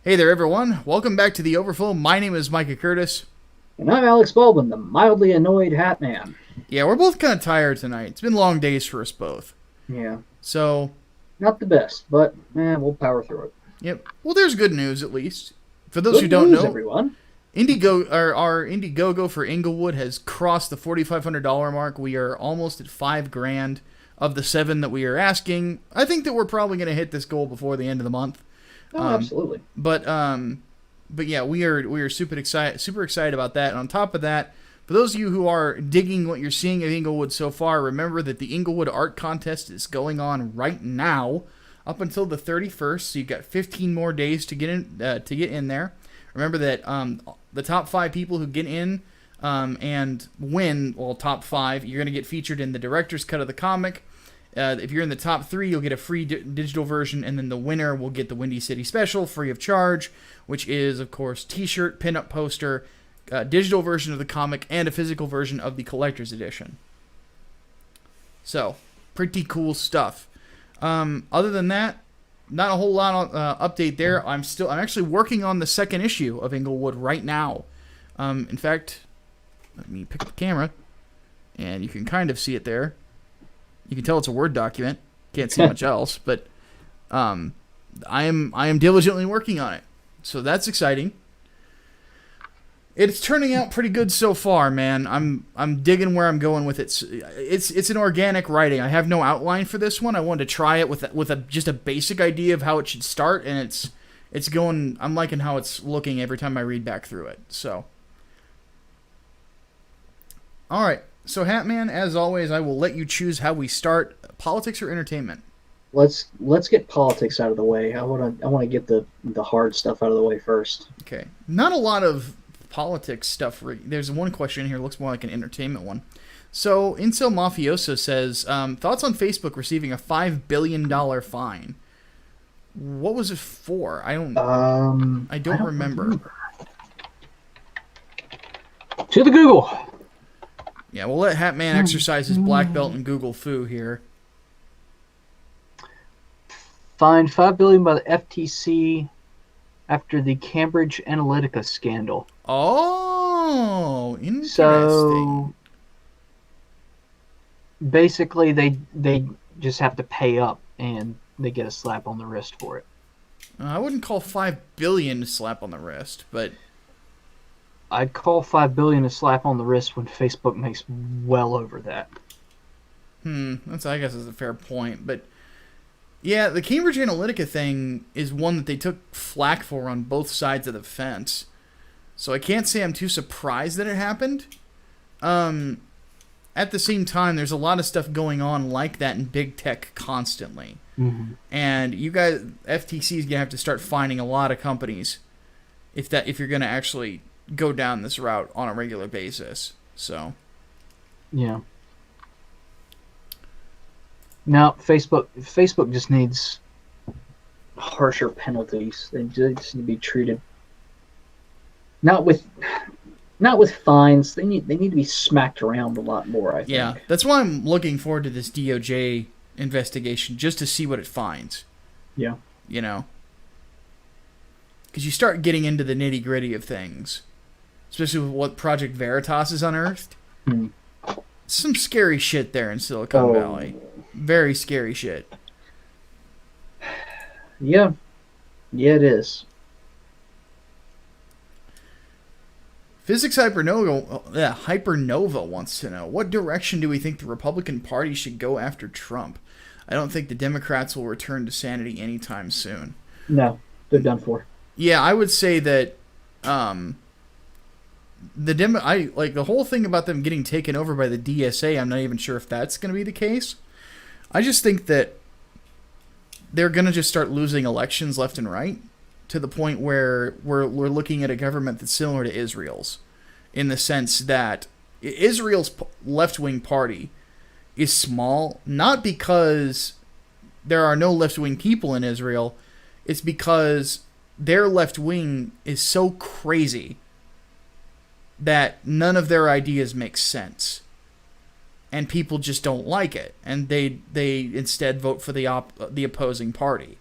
Hey there, everyone. Welcome back to the Overflow. My name is Micah Curtis. And I'm Alex Baldwin, the mildly annoyed Hatman. Yeah, we're both kind of tired tonight. It's been long days for us both. Yeah, So, not the best, but we'll power through it. yep. Well, there's good news at least. For those who Good don't news, know, everyone. Our Indiegogo for Inglewood has crossed the $4,500 mark. We are almost at $5,000 of the seven that we are asking. I think that we're probably going to hit this goal before the end of the month. Oh, absolutely. But yeah, we are super excited about that. And on top of that, for those of you who are digging what you're seeing at Inglewood so far, remember that the Inglewood Art Contest is going on right now, up until the 31st. So you've got 15 more days to get in there. Remember that the top 5 people who get in and win, well, top 5, you're going to get featured in the director's cut of the comic. If you're in the top 3, you'll get a free digital version, and then the winner will get the Windy City Special free of charge, which is, of course, t-shirt, pinup poster, digital version of the comic, and a physical version of the collector's edition. So, pretty cool stuff. Other than that, not a whole lot of update there. I'm actually working on the second issue of Inglewood right now. In fact, let me pick up the camera, and you can kind of see it there. You can tell it's a Word document. Can't see much else, but I am diligently working on it. So that's exciting. It's turning out pretty good so far, man. I'm digging where I'm going with it. It's an organic writing. I have no outline for this one. I wanted to try it with just a basic idea of how it should start, and it's going. I'm liking how it's looking every time I read back through it. So, all right. So, Hatman, as always, I will let you choose how we start. Politics or entertainment? Let's get politics out of the way. I wanna get the hard stuff out of the way first. Okay. Not a lot of politics stuff. There's one question here. Looks more like an entertainment one. So, Incel Mafioso says, thoughts on Facebook receiving a $5 billion fine? What was it for? I don't remember. To the Google. Yeah, we'll let Hatman exercise his black belt in Google Foo here. Fined $5 billion by the FTC after the Cambridge Analytica scandal. Oh, interesting. So basically, they just have to pay up, and they get a slap on the wrist for it. I wouldn't call $5 billion a slap on the wrist, but I'd call $5 billion a slap on the wrist when Facebook makes well over that. I guess is a fair point. But yeah, the Cambridge Analytica thing is one that they took flack for on both sides of the fence. So I can't say I'm too surprised that it happened. At the same time, there's a lot of stuff going on like that in big tech constantly. Mm-hmm. And you guys, FTC is gonna have to start finding a lot of companies if you're gonna actually go down this route on a regular basis. So yeah. Now Facebook just needs harsher penalties. They just need to be treated not with fines. They need to be smacked around a lot more, I think. yeah, that's why I'm looking forward to this DOJ investigation, just to see what it finds. Yeah. You know, because you start getting into the nitty gritty of things, especially with what Project Veritas has unearthed. Some scary shit there in Silicon Valley. Very scary shit. Yeah. Yeah, it is. Physics Hypernova wants to know, what direction do we think the Republican Party should go after Trump? I don't think the Democrats will return to sanity anytime soon. No, they're done for. Yeah, I would say that the whole thing about them getting taken over by the DSA, I'm not even sure if that's going to be the case. I just think that they're going to just start losing elections left and right, to the point where we're looking at a government that's similar to Israel's, in the sense that Israel's left-wing party is small, not because there are no left-wing people in Israel, it's because their left-wing is so crazy that none of their ideas make sense, and people just don't like it, and they instead vote for the opposing party.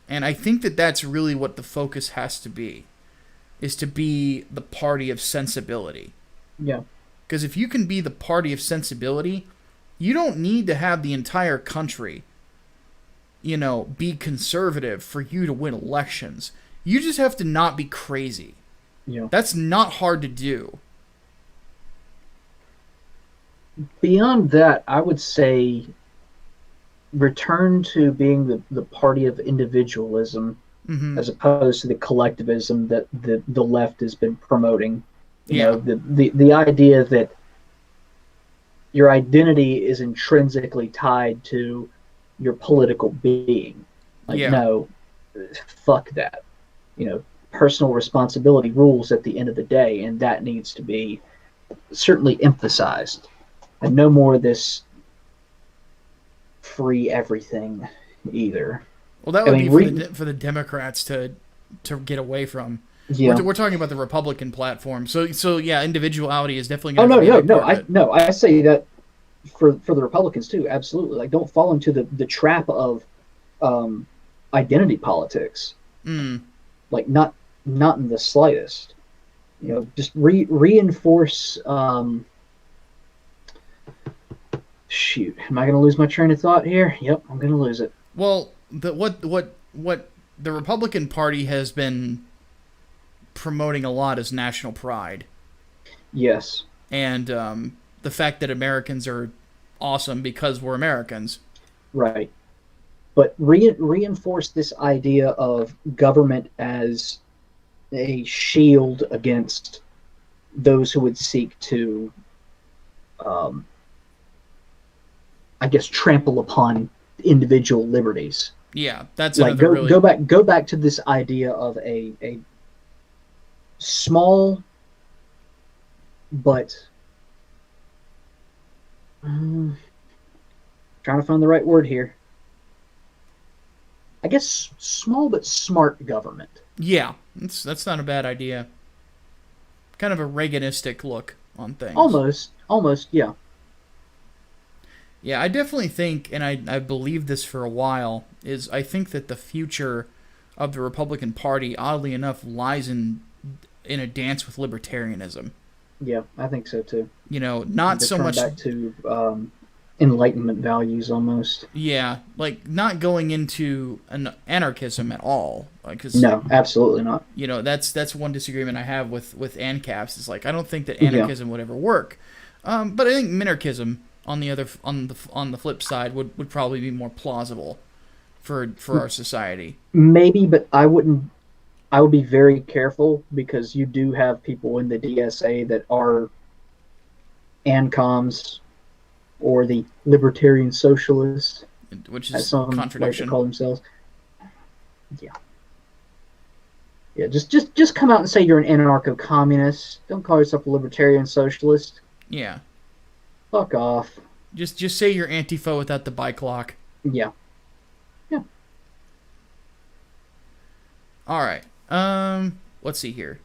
And I think that that's really what the focus has to be, is to be the party of sensibility. Yeah. Because if you can be the party of sensibility, you don't need to have the entire country, be conservative for you to win elections. You just have to not be crazy. Yeah. That's not hard to do. Beyond that, I would say return to being the party of individualism Mm-hmm. as opposed to the collectivism that the left has been promoting. Yeah. The idea that your identity is intrinsically tied to your political being. Like, Yeah. no, fuck that. Personal responsibility rules at the end of the day, and that needs to be certainly emphasized. And no more of this free everything either. Well, that would be for the Democrats to get away from. Yeah. We're talking about the Republican platform. So yeah, individuality is definitely Oh going to be a part of it. I say that for the Republicans too, absolutely. Like, don't fall into the trap of identity politics. Mm. Like, not in the slightest. Just reinforce. Shoot, am I going to lose my train of thought here? Yep, I'm going to lose it. Well, what the Republican Party has been promoting a lot is national pride. Yes. And the fact that Americans are awesome because we're Americans. Right. But reinforce this idea of government as a shield against those who would seek to, I guess, trample upon individual liberties. Yeah, that's like go back to this idea of a small but trying to find the right word here. I guess small but smart government. Yeah, that's not a bad idea. Kind of a Reaganistic look on things. Almost, yeah. Yeah, I definitely think, and I believed this for a while, is I think that the future of the Republican Party, oddly enough, lies in a dance with libertarianism. Yeah, I think so too. Not so much back to Enlightenment values almost. Yeah, like not going into an anarchism at all. No, absolutely not. That's one disagreement I have with ANCAPs. Is like I don't think that anarchism would ever work, but I think minarchism on the flip side would probably be more plausible for our society. Maybe, but I would be very careful because you do have people in the DSA that are ANCOMs or the Libertarian Socialists, which is a contradiction. Like to call themselves. Yeah. Just come out and say you're an anarcho-communist. Don't call yourself a Libertarian Socialist. Yeah. Fuck off. Just say you're Antifa without the bike lock. Yeah. Yeah. All right. Let's see here.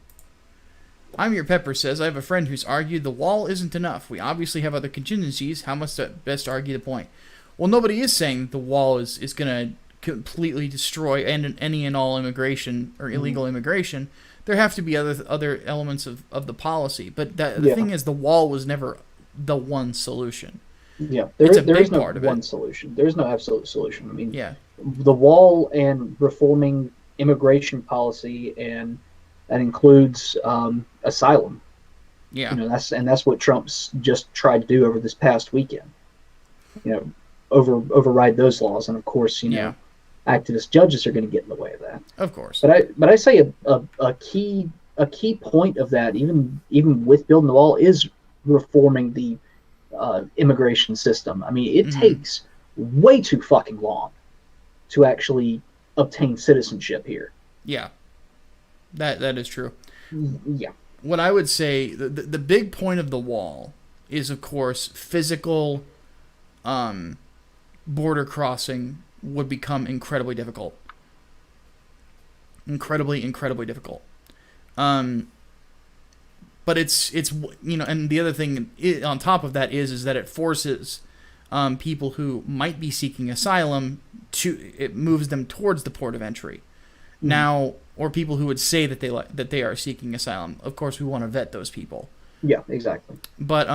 I'm Your Pepper says, I have a friend who's argued the wall isn't enough. We obviously have other contingencies. How must best argue the point? Well, nobody is saying the wall is going to completely destroy any and all immigration or illegal immigration. There have to be other elements of the policy. But the thing is, the wall was never the one solution. Yeah, there is no part of one solution. There's no absolute solution. I mean, yeah, the wall and reforming immigration policy, and that includes asylum. Yeah, that's what Trump's just tried to do over this past weekend. Override those laws, and of course, activist judges are going to get in the way of that. Of course. But I say a key point of that, even with building the wall, is reforming the immigration system. I mean, it takes way too fucking long to actually obtain citizenship here. Yeah, that is true. Yeah. What I would say, the big point of the wall is, of course, physical border crossing would become incredibly difficult. Incredibly difficult. But it's and the other thing on top of that is that it forces people who might be seeking asylum, it moves them towards the port of entry. Now, or people who would say that they are seeking asylum. Of course, we want to vet those people. Yeah, exactly. But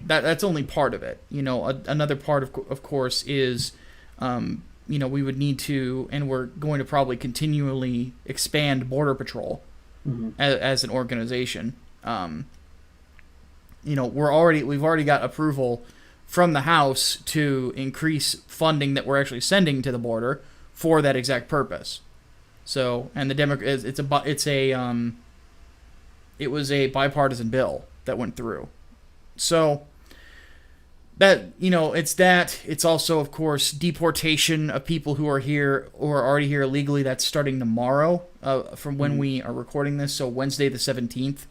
that's only part of it. Another part of course is, we would need to, and we're going to probably continually expand Border Patrol as an organization. We've already got approval from the House to increase funding that we're actually sending to the border for that exact purpose. So, and the it was a bipartisan bill that went through. So that, it's also, of course, deportation of people who are here or are already here illegally. That's starting tomorrow, from when we are recording this. So Wednesday the 17th.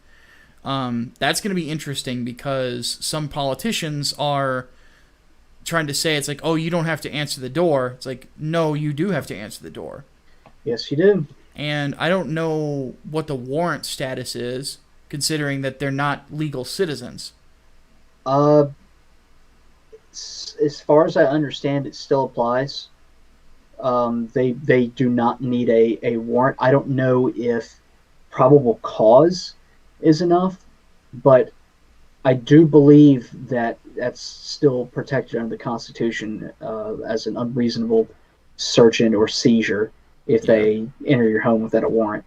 That's going to be interesting because some politicians are trying to say, it's like, oh, you don't have to answer the door. It's like, no, you do have to answer the door. Yes, you do. And I don't know what the warrant status is, considering that they're not legal citizens. As far as I understand, it still applies. They do not need a warrant. I don't know if probable cause is enough, but I do believe that that's still protected under the Constitution as an unreasonable search-in or seizure if they enter your home without a warrant.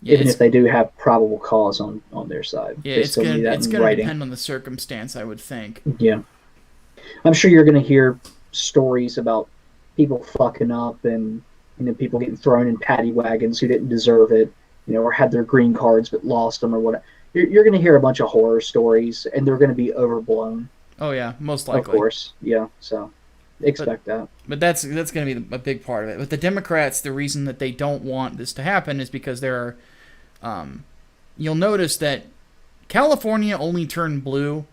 Yeah, even if they do have probable cause on their side. Yeah, it's going to depend on the circumstance, I would think. Yeah. I'm sure you're going to hear stories about people fucking up and people getting thrown in paddy wagons who didn't deserve it, or had their green cards but lost them or whatever. You're going to hear a bunch of horror stories, and they're going to be overblown. Oh, yeah, most likely. Of course, yeah, so expect that. But that's going to be a big part of it. But the Democrats, the reason that they don't want this to happen is because there are... you'll notice that California only turned blue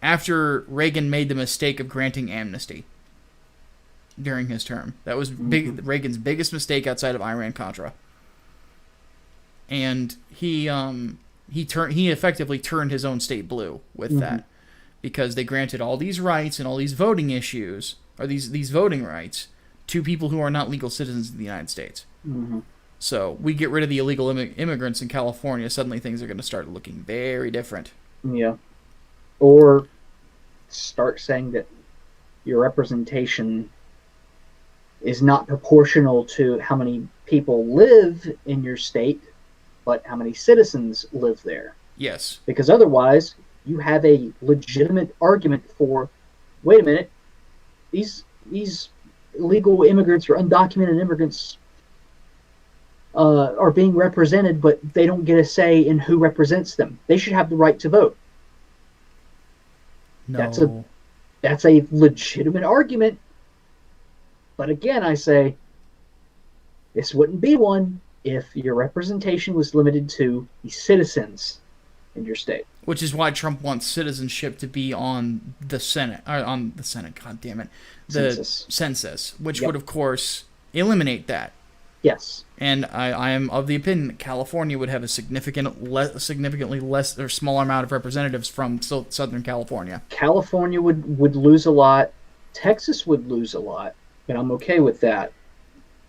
after Reagan made the mistake of granting amnesty during his term. That was Reagan's biggest mistake outside of Iran-Contra. And he effectively turned his own state blue with that, because they granted all these rights and all these voting issues, or these voting rights, to people who are not legal citizens of the United States. So we get rid of the illegal immigrants in California, suddenly things are going to start looking very different. Yeah. Or start saying that your representation is not proportional to how many people live in your state, but how many citizens live there. Yes. Because otherwise, you have a legitimate argument for, wait a minute, these illegal immigrants or undocumented immigrants are being represented, but they don't get a say in who represents them. They should have the right to vote. No. That's a legitimate argument. But again, I say, this wouldn't be one if your representation was limited to the citizens in your state. Which is why Trump wants citizenship to be on the Senate, God damn it, the census, which would, of course, eliminate that. Yes. And I am of the opinion that California would have a significantly less or smaller amount of representatives from Southern California. California would lose a lot. Texas would lose a lot, but I'm okay with that.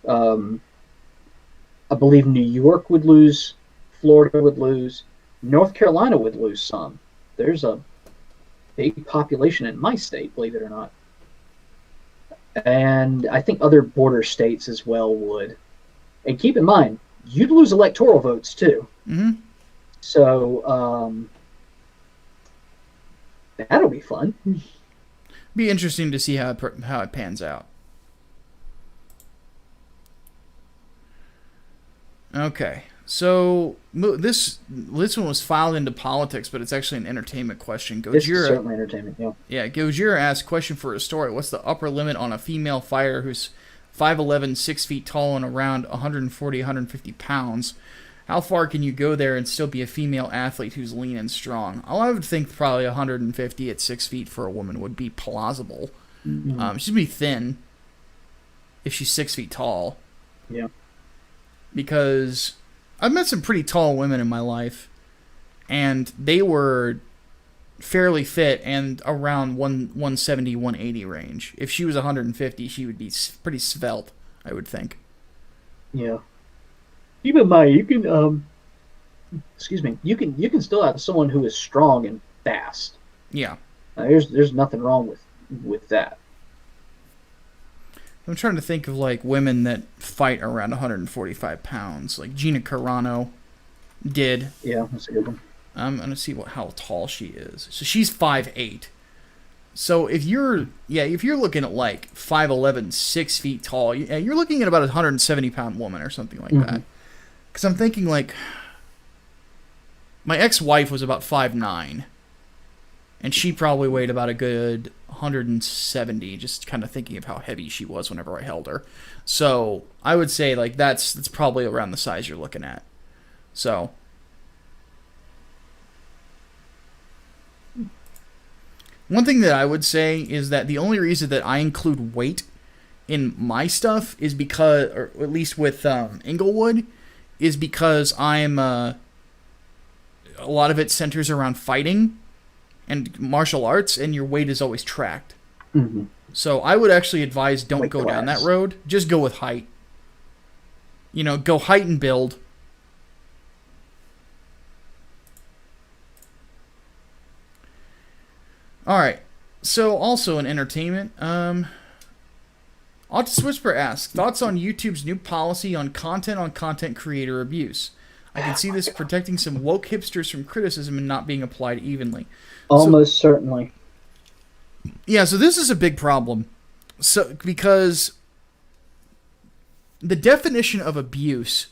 I believe New York would lose. Florida would lose. North Carolina would lose some. There's a big population in my state, believe it or not. And I think other border states as well would. And keep in mind, you'd lose electoral votes too. So that'll be fun. Be interesting to see how it pans out. Okay, so this one was filed into politics, but it's actually an entertainment question. This is certainly entertainment, yeah. Yeah, Gojira asked, question for a story. What's the upper limit on a female fighter who's 5'11", 6 feet tall, and around 140, 150 pounds? How far can you go there and still be a female athlete who's lean and strong? I would think probably 150 at 6 feet for a woman would be plausible. She'd be thin if she's 6 feet tall. Yeah. Because I've met some pretty tall women in my life, and they were fairly fit and around 170, 180 range. If she was 150, she would be pretty svelte, I would think. Yeah. Keep in mind, you can excuse me, you can still have someone who is strong and fast. Yeah. There's nothing wrong with that. I'm trying to think of like women that fight around 145 pounds, like Gina Carano did. Yeah, that's a good one. I'm gonna see how tall she is. So she's 5'8". So if you're looking at like 5'11", 6 feet tall, you're looking at about a 170-pound woman or something like that. Because I'm thinking like my ex-wife was about 5'9", and she probably weighed about a good 170. Just kind of thinking of how heavy she was whenever I held her. So I would say like that's probably around the size you're looking at. So. One thing that I would say is that the only reason that I include weight in my stuff is because, or at least with Inglewood, is because I'm a lot of it centers around fighting and martial arts, and your weight is always tracked. Mm-hmm. So I would actually advise don't Weight go class. down that road. Just go with height. Go height and build. Alright, so also in entertainment, Autis Whisper asks, thoughts on YouTube's new policy on content creator abuse? I can see this protecting some woke hipsters from criticism and not being applied evenly. Almost certainly. Yeah, so this is a big problem. So because the definition of abuse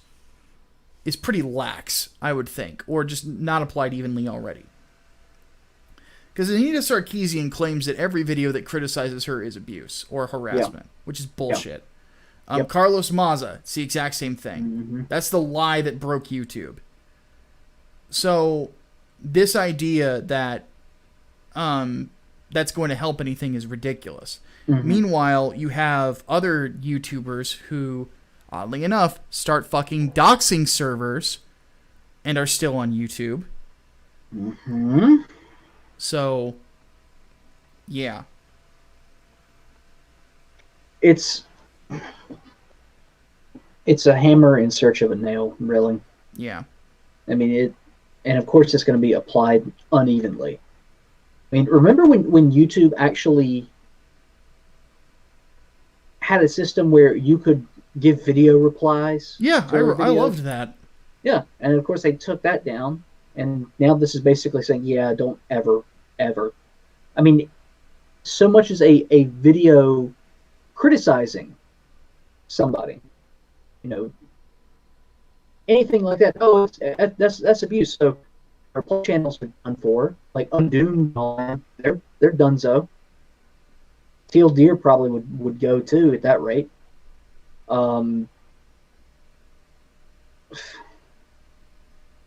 is pretty lax, I would think, or just not applied evenly already. Because Anita Sarkeesian claims that every video that criticizes her is abuse or harassment, which is bullshit. Carlos Maza, it's the exact same thing. Mm-hmm. That's the lie that broke YouTube. So this idea that that's going to help anything is ridiculous. Mm-hmm. Meanwhile, you have other YouTubers who, oddly enough, start fucking doxing servers and are still on YouTube. Mm-hmm. So, yeah. It's a hammer in search of a nail, really. Yeah. I mean, and of course it's going to be applied unevenly. I mean, remember when YouTube actually had a system where you could give video replies? Yeah, I loved that. Yeah, and of course they took that down. And now this is basically saying, yeah, don't ever. I mean, so much as a video criticizing somebody, anything like that. Oh, that's abuse. So our play channels are done for, like Undoom and all that. They're donezo. Teal Deer probably would go too at that rate.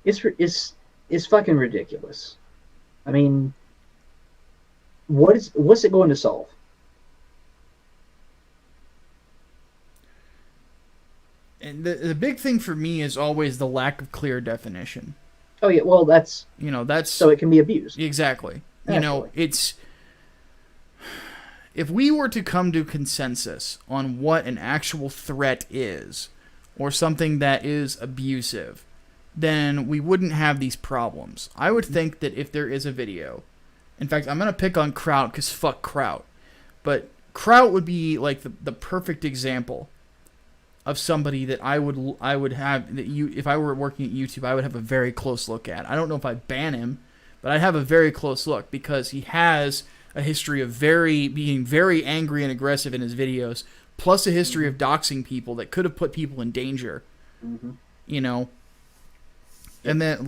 It's fucking ridiculous. I mean, what's it going to solve? And the big thing for me is always the lack of clear definition. Oh yeah, well that's so it can be abused. Exactly. Actually. It's if we were to come to consensus on what an actual threat is, or something that is abusive, then we wouldn't have these problems. I would think that if there is a video, in fact, I'm going to pick on Kraut because fuck Kraut, but Kraut would be like the perfect example of somebody that I would have, that if I were working at YouTube, I would have a very close look at. I don't know if I'd ban him, but I'd have a very close look because he has a history of being very angry and aggressive in his videos, plus a history of doxing people that could have put people in danger. Mm-hmm. And then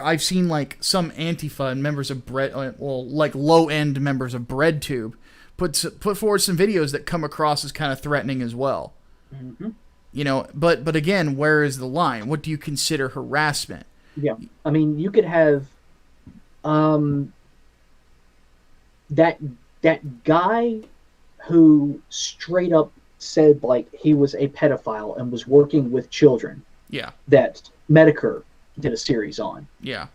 I've seen like some Antifa and members of like low end members of BreadTube put forward some videos that come across as kind of threatening as well. Mm-hmm. But again, where is the line? What do you consider harassment? Yeah, I mean, you could have that guy who straight up said like he was a pedophile and was working with children. Yeah. That Medicare did a series on. Yeah.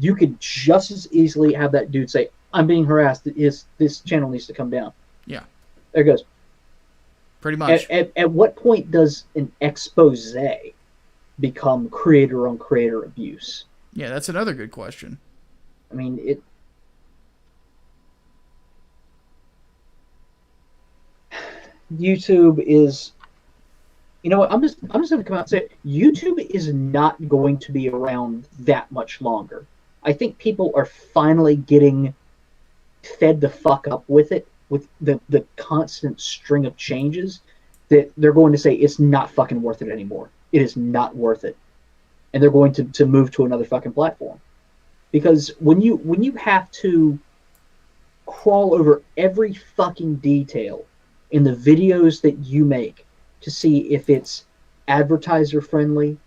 you could just as easily have that dude say, "I'm being harassed. This channel needs to come down." Yeah. There it goes. Pretty much. At what point does an expose become creator on creator abuse? Yeah, that's another good question. I mean, YouTube is, you know what? I'm just going to come out and say YouTube is not going to be around that much longer. I think people are finally getting fed the fuck up with it, with the constant string of changes, that they're going to say it's not fucking worth it anymore. It is not worth it. And they're going to move to another fucking platform. Because when you have to crawl over every fucking detail in the videos that you make to see if it's advertiser friendly,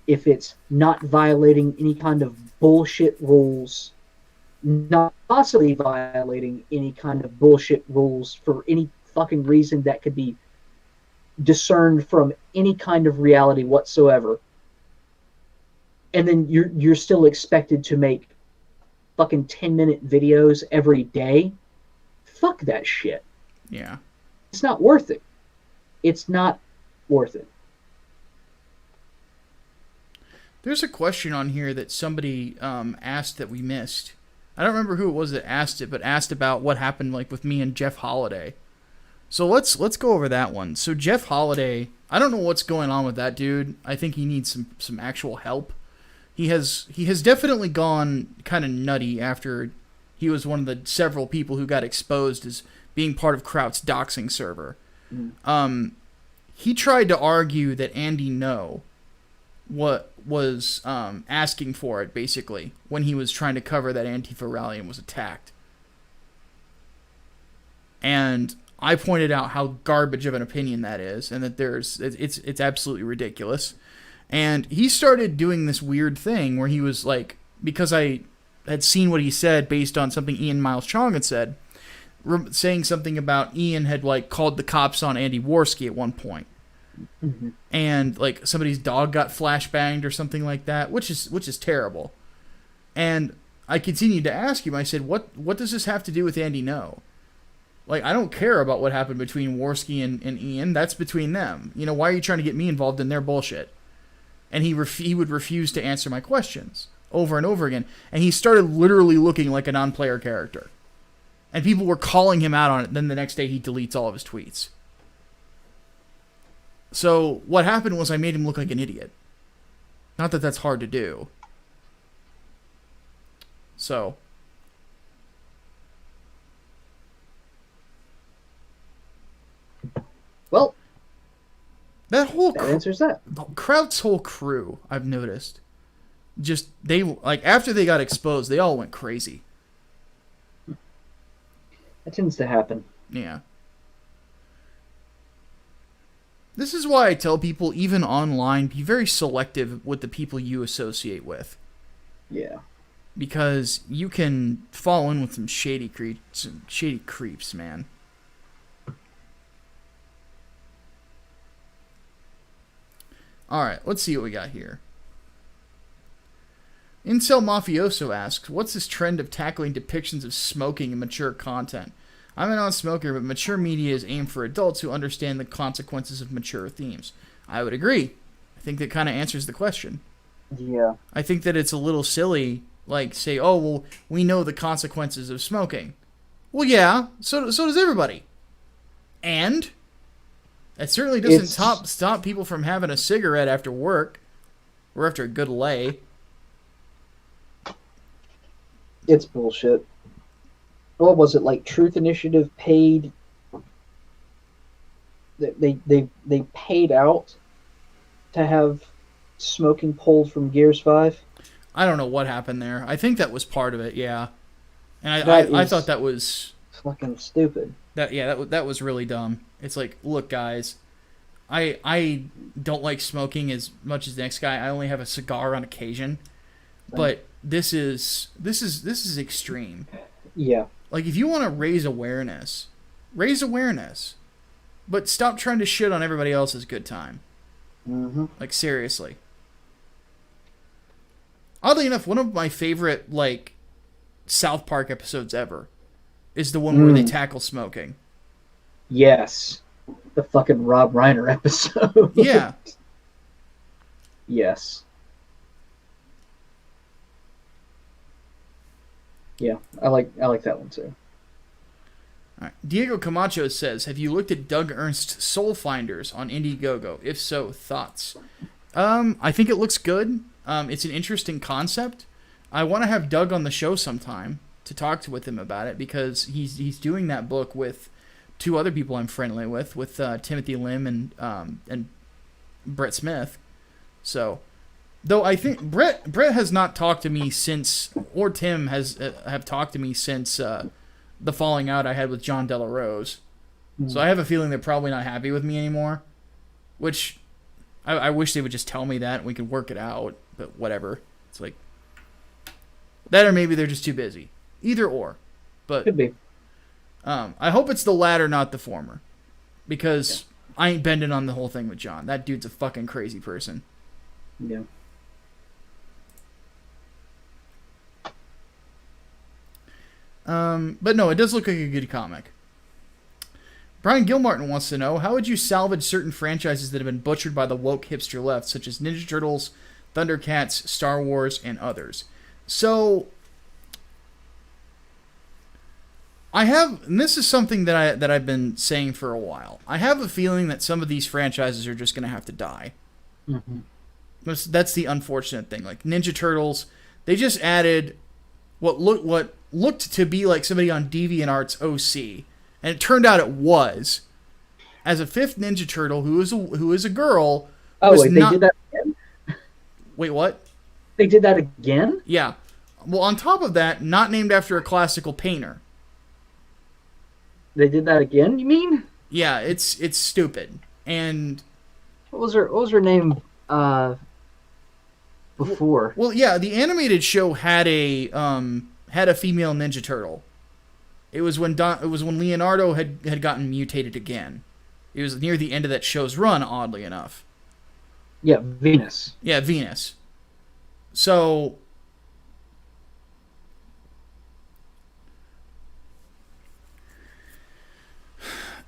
if it's not violating any kind of bullshit rules, not possibly violating any kind of bullshit rules for any fucking reason that could be discerned from any kind of reality whatsoever, and then you're still expected to make fucking 10-minute videos every day. Fuck that shit. Yeah. It's not worth it. It's not worth it. There's a question on here that somebody asked that we missed. I don't remember who it was that asked it, but asked about what happened like with me and Jeff Holliday. So let's go over that one. So Jeff Holliday, I don't know what's going on with that dude. I think he needs some actual help. He has definitely gone kind of nutty after he was one of the several people who got exposed as being part of Kraut's doxing server. He tried to argue that Andy No was asking for it, basically, when he was trying to cover that Antifa rally and was attacked. And I pointed out how garbage of an opinion that is, and that it's absolutely ridiculous. And he started doing this weird thing where he was like, because I had seen what he said based on something Ian Miles Chong had said, saying something about Ian had like called the cops on Andy Worski at one point. Mm-hmm. And like somebody's dog got flashbanged or something like that, which is terrible. And I continued to ask him, I said, what does this have to do with Andy No? Like, I don't care about what happened between Worski and Ian. That's between them. You know, why are you trying to get me involved in their bullshit? And he would refuse to answer my questions over and over again. And he started literally looking like a non-player character. And people were calling him out on it. Then the next day he deletes all of his tweets. So what happened was I made him look like an idiot. Not that that's hard to do. So well, that answers that. Kraut's whole crew, I've noticed, just they like after they got exposed, they all went crazy. That tends to happen. Yeah. This is why I tell people, even online, be very selective with the people you associate with. Yeah. Because you can fall in with some shady creeps, man. Alright, let's see what we got here. Incel Mafioso asks, what's this trend of tackling depictions of smoking in mature content? I'm a non-smoker, but mature media is aimed for adults who understand the consequences of mature themes. I would agree. I think that kind of answers the question. Yeah. I think that it's a little silly, like, say, oh, well, we know the consequences of smoking. Well, yeah, so does everybody. And it certainly doesn't stop people from having a cigarette after work or after a good lay. It's bullshit. What was it, like Truth Initiative paid? They paid out to have smoking pulled from Gears 5? I don't know what happened there. I think that was part of it, yeah. And I thought that was fucking stupid. That was really dumb. It's like, look, guys, I don't like smoking as much as the next guy. I only have a cigar on occasion, but this is extreme. Yeah. Like, if you want to raise awareness, but stop trying to shit on everybody else's good time. Mm-hmm. Like, seriously. Oddly enough, one of my favorite like South Park episodes ever is the one where they tackle smoking. Yes. The fucking Rob Reiner episode. Yeah. Yes. Yeah, I like that one too. All right. Diego Camacho says, "Have you looked at Doug Ernst's Soul Finders on Indiegogo? If so, thoughts?" I think it looks good. It's an interesting concept. I want to have Doug on the show sometime to talk with him about it because he's doing that book with two other people I'm friendly with Timothy Lim and Brett Smith. So, though I think Brett has not talked to me since, or Tim have talked to me since the falling out I had with John Della Rose. So I have a feeling they're probably not happy with me anymore, which I wish they would just tell me that and we could work it out, but whatever. It's like that, or maybe they're just too busy. Either or. But could be. I hope it's the latter, not the former, because I ain't bending on the whole thing with John. That dude's a fucking crazy person. Yeah. But no, it does look like a good comic. Brian Gilmartin wants to know, how would you salvage certain franchises that have been butchered by the woke hipster left, such as Ninja Turtles, Thundercats, Star Wars, and others? So, I have, and this is something that I've been saying for a while. I have a feeling that some of these franchises are just going to have to die. Mm-hmm. That's the unfortunate thing. Like Ninja Turtles, they just added what looked to be like somebody on DeviantArt's OC, and it turned out it was, as a fifth Ninja Turtle who is a girl. Oh, wait, they did that again? Wait, what? They did that again? Yeah. Well, on top of that, not named after a classical painter. They did that again, you mean? Yeah, it's stupid. And what was her name before? Well, yeah, the animated show had a female Ninja Turtle. It was when Leonardo had gotten mutated again. It was near the end of that show's run, oddly enough. Yeah, Venus. Yeah, Venus. So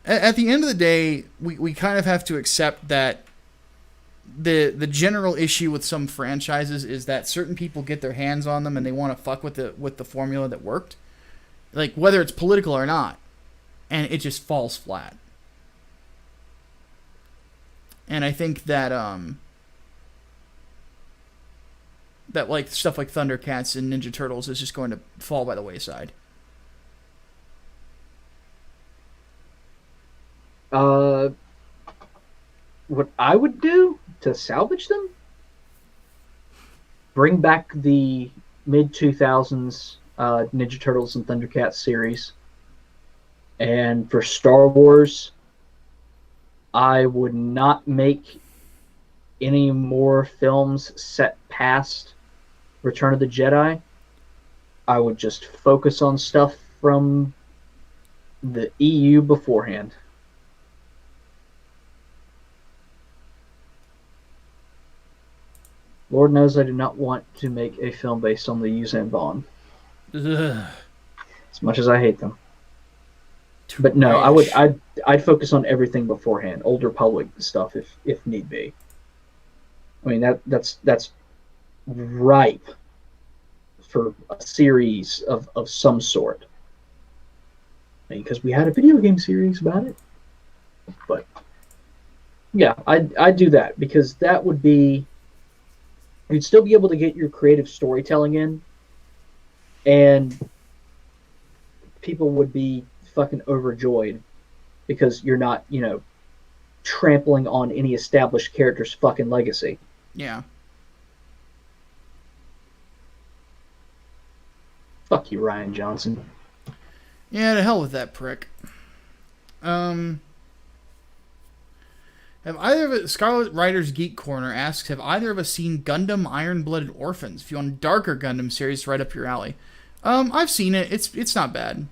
at the end of the day, we kind of have to accept that the general issue with some franchises is that certain people get their hands on them and they want to fuck with the formula that worked, like whether it's political or not, and it just falls flat. And I think that that like stuff like Thundercats and Ninja Turtles is just going to fall by the wayside. What I would do to salvage them? Bring back the mid-2000s Ninja Turtles and Thundercats series. And for Star Wars, I would not make any more films set past Return of the Jedi. I would just focus on stuff from the EU beforehand. Lord knows I do not want to make a film based on the Usain Vaughn. Ugh. As much as I hate them. But no, I'd focus on everything beforehand. Old Republic stuff if need be. I mean that's ripe for a series of some sort. I mean, because we had a video game series about it. But yeah, I'd do that because that would be, you'd still be able to get your creative storytelling in, and people would be fucking overjoyed because you're not, trampling on any established character's fucking legacy. Yeah. Fuck you, Ryan Johnson. Yeah, to hell with that prick. Have either of us, Scarlet Rider's Geek Corner asks, have either of us seen Gundam Iron-Blooded Orphans? If you want a darker Gundam series, right up your alley. I've seen it. It's not bad.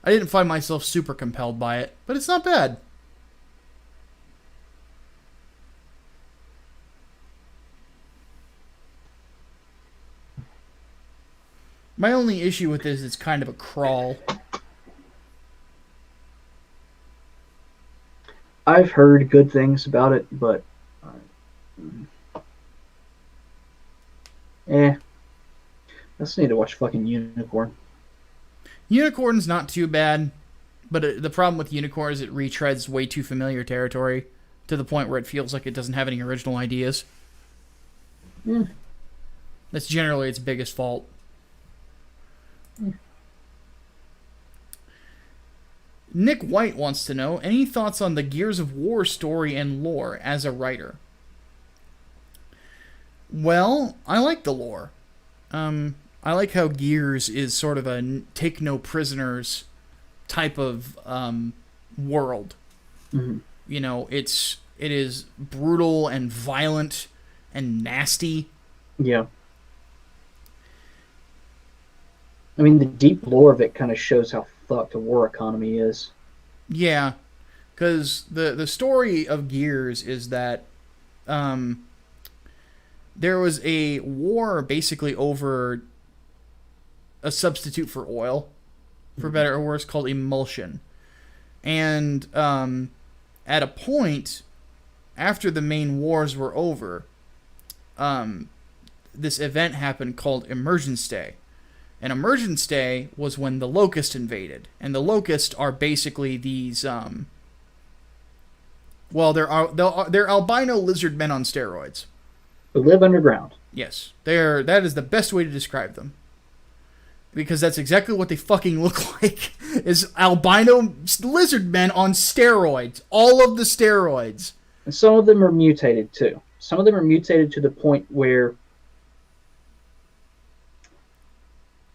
I didn't find myself super compelled by it, but it's not bad. My only issue with this is it's kind of a crawl. I've heard good things about it, but I just need to watch fucking Unicorn. Unicorn's not too bad, but the problem with Unicorn is it retreads way too familiar territory to the point where it feels like it doesn't have any original ideas. Yeah. That's generally its biggest fault. Yeah. Nick White wants to know, any thoughts on the Gears of War story and lore as a writer? Well, I like the lore. I like how Gears is sort of a take no prisoners type of world. Mm-hmm. You know, it is brutal and violent and nasty. Yeah. I mean, the deep lore of it kind of shows how fucked a war economy is. Yeah, because the story of Gears is that there was a war basically over a substitute for oil, for better or worse, called emulsion. And at a point, after the main wars were over, this event happened called Emergence Day. And Emergence Day was when the Locust invaded. And the Locust are basically these... they're albino lizard men on steroids. Who live underground. Yes. That is the best way to describe them. Because that's exactly what they fucking look like. Is albino lizard men on steroids. All of the steroids. And some of them are mutated, too. Some of them are mutated to the point where...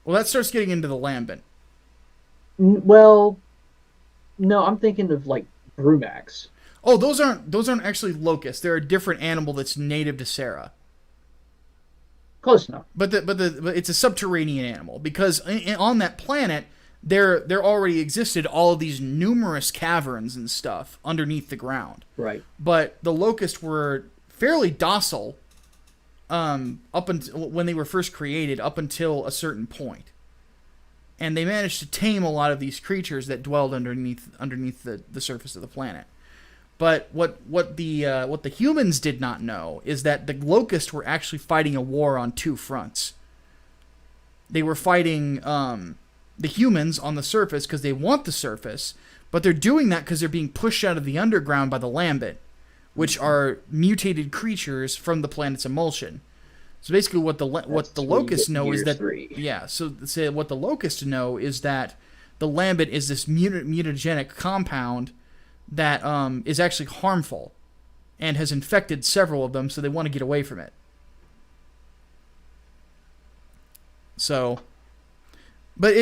Well, that starts getting into the lambent. Well, no, I'm thinking of, like, Brumax. Oh, those aren't actually locusts. They're a different animal that's native to Sarah. Close enough. But it's a subterranean animal because on that planet there already existed all of these numerous caverns and stuff underneath the ground. Right. But the locusts were fairly docile up until when they were first created, up until a certain point. And they managed to tame a lot of these creatures that dwelled underneath the surface of the planet. But what the humans did not know is that the Locusts were actually fighting a war on two fronts. They were fighting the humans on the surface because they want the surface, but they're doing that because they're being pushed out of the underground by the Lambent, which are mutated creatures from the planet's emulsion. So basically, what the Locusts know is that what the Locusts know is that the Lambent is this mutagenic compound that is actually harmful and has infected several of them, so they want to get away from it. So, but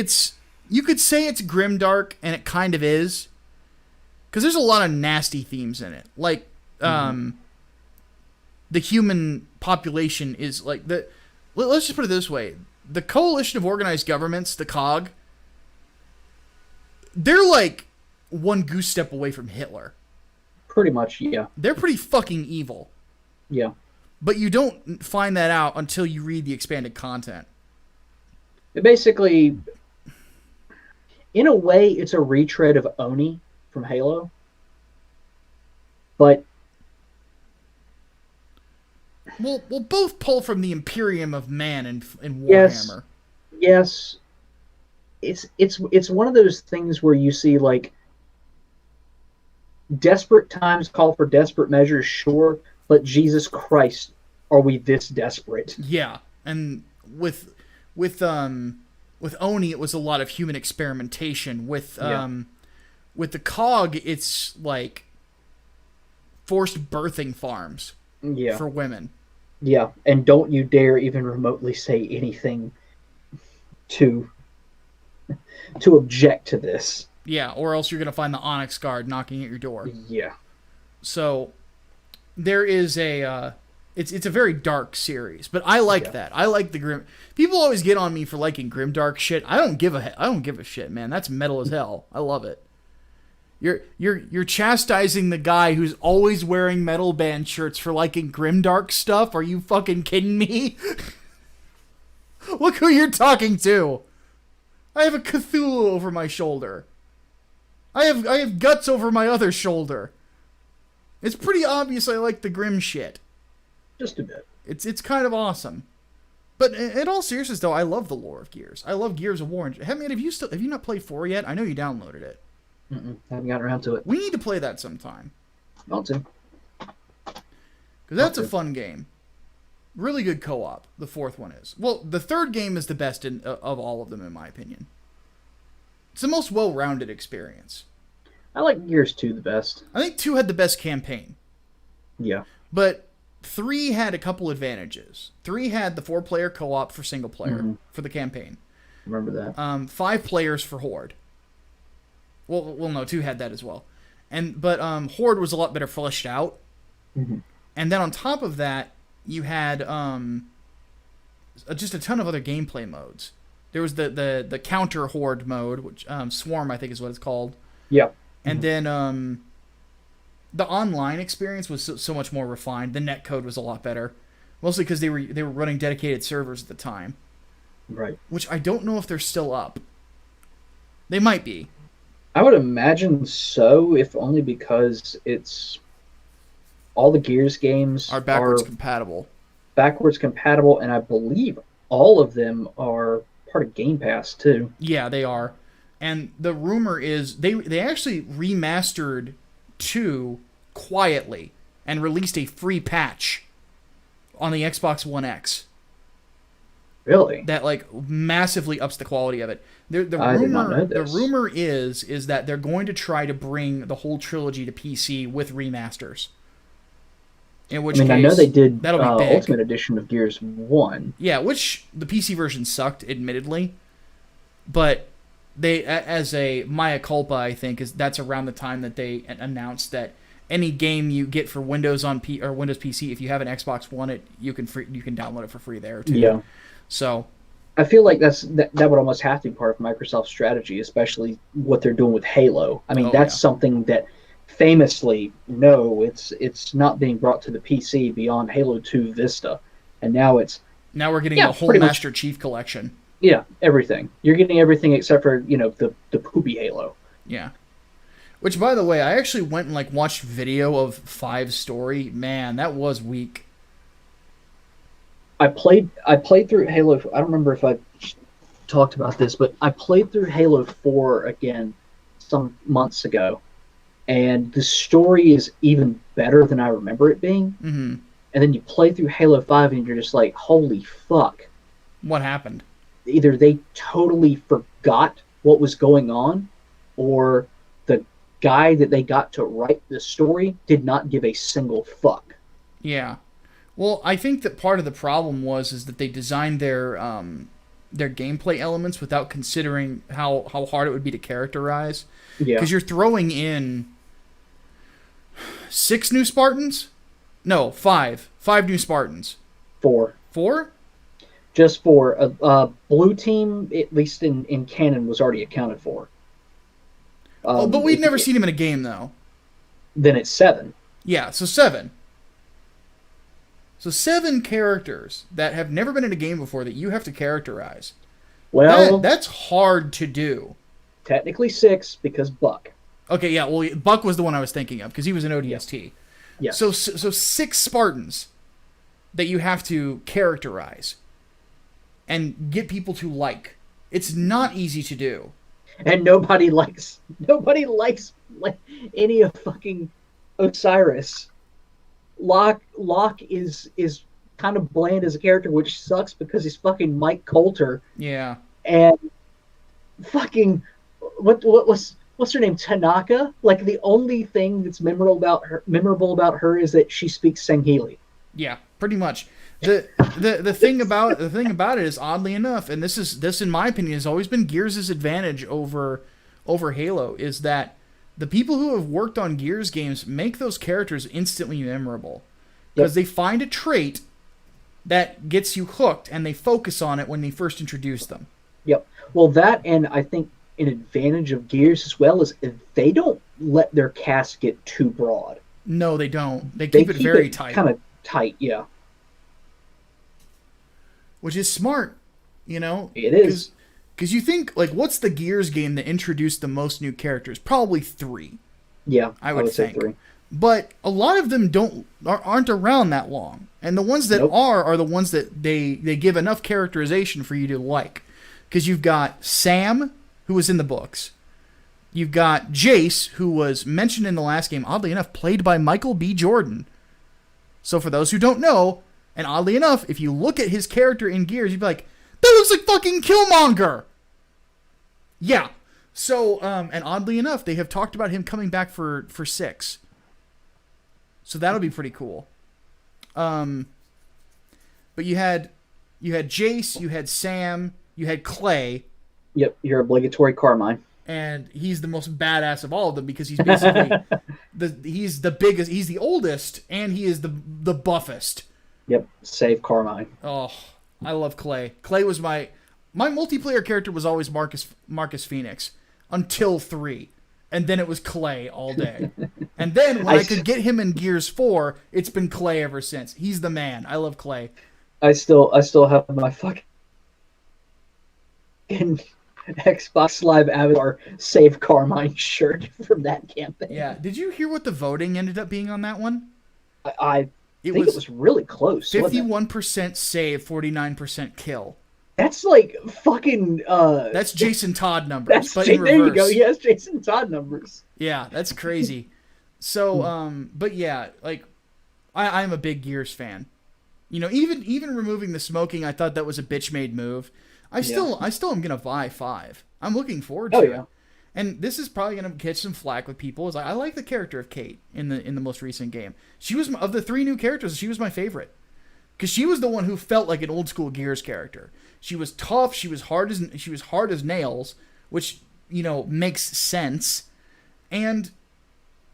you could say it's grimdark, and it kind of is, because there's a lot of nasty themes in it. Like, the human population is like let's just put it this way: the Coalition of Organized Governments, the COG, they're like one goose step away from Hitler. Pretty much, yeah. They're pretty fucking evil. Yeah. But you don't find that out until you read the expanded content. Basically, in a way, it's a retread of Oni from Halo. But we'll both pull from the Imperium of Man in Warhammer. Yes. It's one of those things where you see, like, desperate times call for desperate measures, sure, but Jesus Christ, are we this desperate? Yeah, and with Oni, it was a lot of human experimentation. With the COG, it's like forced birthing farms for women. Yeah, and don't you dare even remotely say anything to object to this. Yeah, or else you're going to find the Onyx Guard knocking at your door. Yeah. So, there is a... It's a very dark series, but I like that. I like the grim... People always get on me for liking grimdark shit. I don't give a shit, man. That's metal as hell. I love it. You're chastising the guy who's always wearing metal band shirts for liking grimdark stuff? Are you fucking kidding me? Look who you're talking to. I have a Cthulhu over my shoulder. I have guts over my other shoulder. It's pretty obvious I like the grim shit. Just a bit. It's kind of awesome. But in all seriousness, though, I love the lore of Gears. I love Gears of War. Hatman, have you not played 4 yet? I know you downloaded it. Haven't gotten around to it. We need to play that sometime. Want to. Because that's a fun game. Really good co-op. The 4th one is. Well, the 3rd game is the best of all of them, in my opinion. It's the most well-rounded experience. I like Gears 2 the best. I think 2 had the best campaign. Yeah. But 3 had a couple advantages. 3 had the 4-player co-op for single player for the campaign. Remember that. 5 players for Horde. Well, no, 2 had that as well. But Horde was a lot better fleshed out. Mm-hmm. And then on top of that, you had just a ton of other gameplay modes. There was the counter Horde mode, which Swarm I think is what it's called. Yeah. And then the online experience was so much more refined. The netcode was a lot better, mostly because they were running dedicated servers at the time. Right. Which I don't know if they're still up. They might be. I would imagine so, if only because it's all the Gears games Are backwards compatible. Backwards compatible, and I believe all of them are part of Game Pass too. Yeah, they are. And the rumor is they actually remastered 2 quietly and released a free patch on the Xbox One X. Really? That like massively ups the quality of it. I did not know The this. rumor is that they're going to try to bring the whole trilogy to PC with remasters. In which case, I know they did that'll be big. Ultimate Edition of Gears 1. Yeah, which the PC version sucked, admittedly. But they, as a mea culpa, I think, that's around the time that they announced that any game you get for Windows on or Windows PC, if you have an Xbox One, you can download it for free there too. Yeah. So I feel like that would almost have to be part of Microsoft's strategy, especially what they're doing with Halo. I mean, that's something that famously, no, it's not being brought to the PC beyond Halo 2 Vista, and now we're getting the whole Master Chief collection. Yeah, everything. You're getting everything except for the poopy Halo. Yeah. Which, by the way, I actually went and watched video of 5's story. Man, that was weak. I played through Halo. I don't remember if I talked about this, but I played through Halo 4 again some months ago, and the story is even better than I remember it being. Mm-hmm. And then you play through Halo 5, and you're just like, holy fuck. What happened? Either they totally forgot what was going on, or the guy that they got to write the story did not give a single fuck. Yeah. Well, I think that part of the problem is that they designed their gameplay elements without considering how hard it would be to characterize. Yeah. Because you're throwing in 6 new Spartans? No, 5. 5 new Spartans. 4. 4? Just 4. Blue team, at least in canon, was already accounted for. But we'd never seen him in a game, though. Then it's 7. Yeah, so 7. So 7 characters that have never been in a game before that you have to characterize. Well, that's hard to do. Technically 6 because Buck. Okay, yeah, well, Buck was the one I was thinking of because he was an ODST. Yeah. So 6 Spartans that you have to characterize and get people to like. It's not easy to do. And nobody likes any of fucking Osiris. Locke is kind of bland as a character, which sucks because he's fucking Mike Coulter. Yeah. And fucking what's her name? Tanaka? Like the only thing that's memorable about her is that she speaks Sangheili. Yeah, pretty much. The thing about it is, oddly enough, and this in my opinion has always been Gears' advantage over Halo, is that the people who have worked on Gears games make those characters instantly memorable because they find a trait that gets you hooked and they focus on it when they first introduce them. Yep. Well, that, and I think an advantage of Gears as well is they don't let their cast get too broad. No, they don't. They keep it very tight. Kind of tight, yeah. Which is smart. You know, It is. Because you think, like, what's the Gears game that introduced the most new characters? Probably 3. Yeah, I would say think. 3. But a lot of them aren't around that long, and the ones that are the ones that they give enough characterization for you to like. Because you've got Sam, who was in the books. You've got Jace, who was mentioned in the last game, oddly enough, played by Michael B. Jordan. So for those who don't know, and oddly enough, if you look at his character in Gears, you'd be like, that looks like fucking Killmonger! Yeah. So, and oddly enough, they have talked about him coming back for 6. So that'll be pretty cool. But you had Jace, you had Sam, you had Clay. Yep, your obligatory Carmine. And he's the most badass of all of them because he's basically he's the biggest, he's the oldest, and he is the buffest. Yep, save Carmine. Oh, I love Clay. Clay was my multiplayer character was always Marcus Phoenix until 3. And then it was Clay all day. And then when I could get him in Gears 4, it's been Clay ever since. He's the man. I love Clay. I still have my fucking Xbox Live Avatar Save Carmine shirt from that campaign. Yeah. Did you hear what the voting ended up being on that one? I think it was really close. 51% save, 49% kill. That's like fucking... that's Jason Todd numbers, but in there reverse. You go. Yes, Jason Todd numbers. Yeah, that's crazy. So, but yeah, like, I'm a big Gears fan. You know, even removing the smoking, I thought that was a bitch-made move. I still am gonna buy 5. I'm looking forward to it. And this is probably gonna catch some flack with people. Is I like the character of Kate in the most recent game. She was, of the 3 new characters, she was my favorite. Because she was the one who felt like an old school Gears character. She was tough. She was hard as nails, which, you know, makes sense. And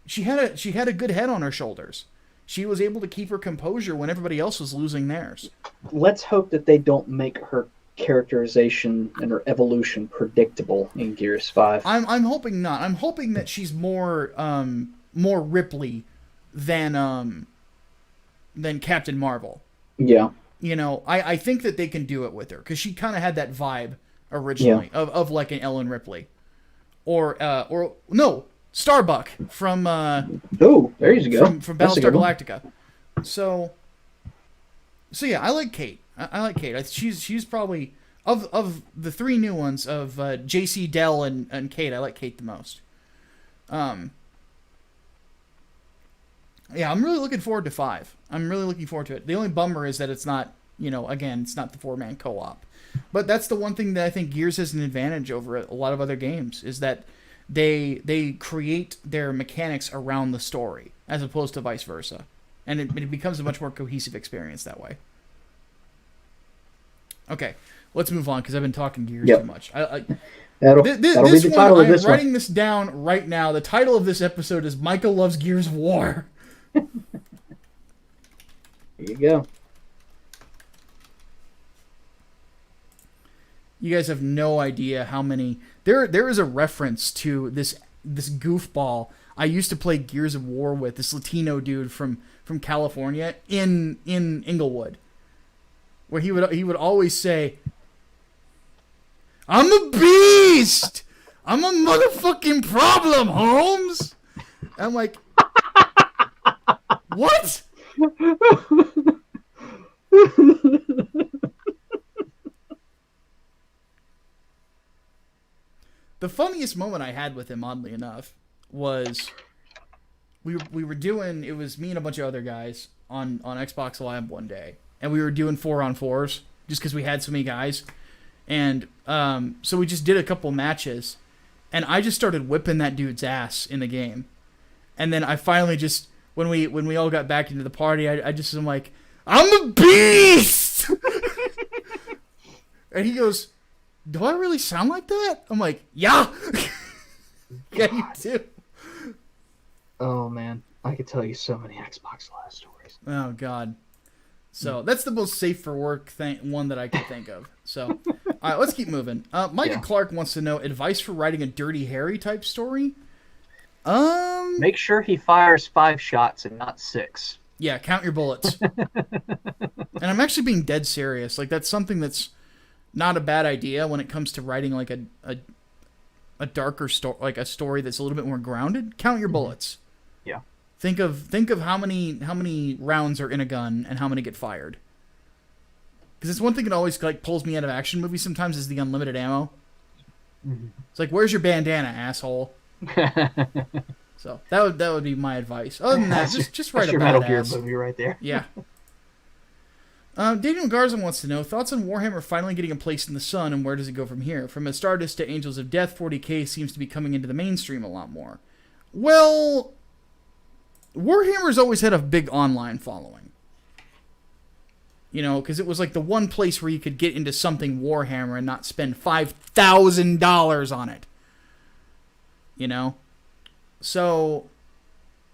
she had a good head on her shoulders. She was able to keep her composure when everybody else was losing theirs. Let's hope that they don't make her characterization and her evolution predictable in Gears 5. I'm hoping not. I'm hoping that she's more Ripley than Captain Marvel. Yeah. You know, I think that they can do it with her because she kind of had that vibe originally of like an Ellen Ripley, or no, Starbuck from there you go from Battlestar Galactica. So yeah, I like Kate. I like Kate. She's probably of the 3 new ones of JC, Dell, and Kate. I like Kate the most. Yeah, I'm really looking forward to 5. I'm really looking forward to it. The only bummer is that it's not, you know, again, it's not the 4-man co-op. But that's the one thing that I think Gears has an advantage over a lot of other games, is that they create their mechanics around the story, as opposed to vice versa. And it becomes a much more cohesive experience that way. Okay, let's move on, because I've been talking Gears too much. That'll be the title of this one. I'm writing this down right now. The title of this episode is Micah Loves Gears of War. There you go. You guys have no idea how many... There is a reference to this goofball I used to play Gears of War with, this Latino dude from California in Inglewood, where he would always say, "I'm a beast! I'm a motherfucking problem, Holmes!" I'm like, what? The funniest moment I had with him, oddly enough, was we were doing, it was me and a bunch of other guys on Xbox Live one day, and we were doing 4-on-4s just because we had so many guys, and so we just did a couple matches, and I just started whipping that dude's ass in the game, and then I finally just, when we all got back into the party, I just am like, "I'm a beast!" And he goes, "Do I really sound like that?" I'm like, "Yeah." Yeah, you do. Oh man, I could tell you so many Xbox Live stories. Oh god. So that's the most safe for work one that I could think of. So, all right, let's keep moving. Micah Clark wants to know advice for writing a Dirty Harry type story. Make sure he fires 5 shots and not 6. Yeah, count your bullets. And I'm actually being dead serious. Like, that's something that's not a bad idea when it comes to writing like a darker story, like a story that's a little bit more grounded. Count your bullets. Yeah. Think of how many rounds are in a gun and how many get fired. Because it's one thing that always like pulls me out of action movies sometimes is the unlimited ammo. Mm-hmm. It's like, where's your bandana, asshole? So that would be my advice. Other than that, just write a your badass. Metal Gear movie right there. Yeah. Daniel Garza wants to know, thoughts on Warhammer finally getting a place in the sun, and where does it go from here? From Astartes to Angels of Death, 40k seems to be coming into the mainstream a lot more. Well, Warhammer's always had a big online following. You know, because it was like the one place where you could get into something Warhammer and not spend $5,000 on it. You know? So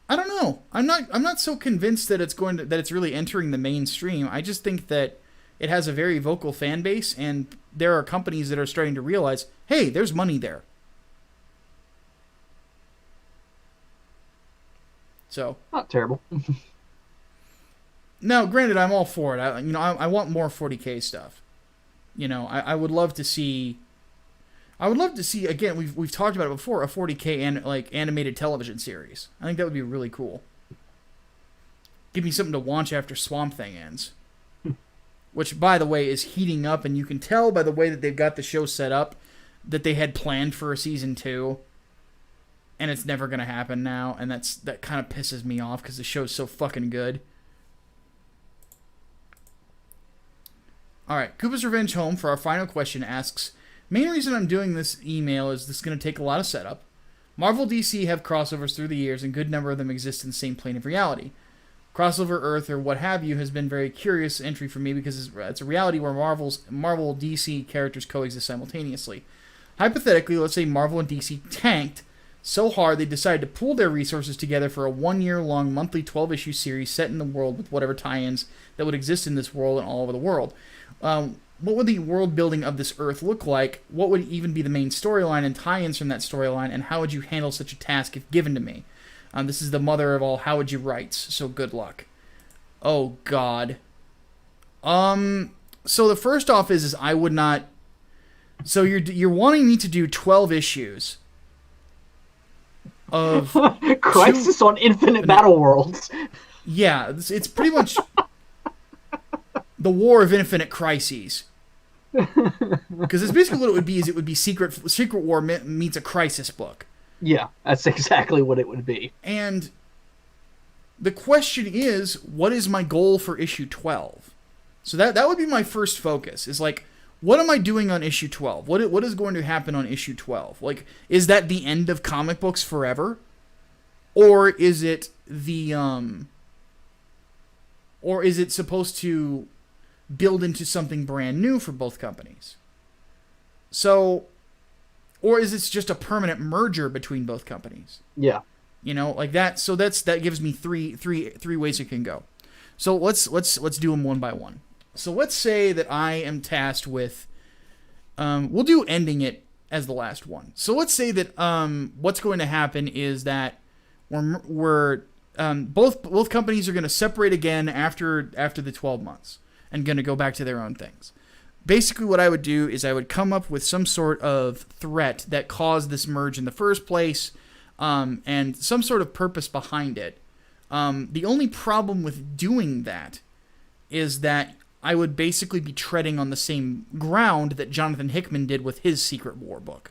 I don't know. I'm not so convinced that it's really entering the mainstream. I just think that it has a very vocal fan base, and there are companies that are starting to realize, hey, there's money there. So not terrible. Now, granted, I'm all for it. I want more 40k stuff. You know, I would love to see. I would love to see, again, we've talked about it before, a 40k animated television series. I think that would be really cool. Give me something to watch after Swamp Thing ends. Which, by the way, is heating up, and you can tell by the way that they've got the show set up that they had planned for a season 2, and it's never going to happen now, and that kind of pisses me off because the show's so fucking good. Alright, Koopa's Revenge Home, for our final question, asks, main reason I'm doing this email is this is going to take a lot of setup. Marvel DC have crossovers through the years, and a good number of them exist in the same plane of reality. Crossover Earth, or what have you, has been very curious entry for me because it's a reality where Marvel DC characters coexist simultaneously. Hypothetically, let's say Marvel and DC tanked so hard they decided to pool their resources together for a 1-year-long monthly 12-issue series set in the world with whatever tie-ins that would exist in this world and all over the world. What would the world building of this Earth look like? What would even be the main storyline and tie-ins from that storyline? And how would you handle such a task if given to me? This is the mother of all how would you writes, so good luck. Oh, God. So the first off is I would not... So you're wanting me to do 12 issues of... Crisis on Infinite Battle Worlds. Yeah, it's pretty much the War of Infinite Crises. Because it's basically what it would be. Is it would be Secret War meets a Crisis book. Yeah, that's exactly what it would be. And the question is, what is my goal for issue 12? So that would be my first focus. Is like, what am I doing on issue 12? What is going to happen on issue 12? Like, is that the end of comic books forever, or is it the or is it supposed to build into something brand new for both companies? So, or is this just a permanent merger between both companies? Yeah. You know, like that. So that gives me three ways it can go. So let's do them one by one. So let's say that I am tasked with, we'll do ending it as the last one. So let's say that what's going to happen is that we're both companies are going to separate again after the 12 months. And going to go back to their own things. Basically, what I would do is I would come up with some sort of threat that caused this merge in the first place, and some sort of purpose behind it. The only problem with doing that is that I would basically be treading on the same ground that Jonathan Hickman did with his Secret War book,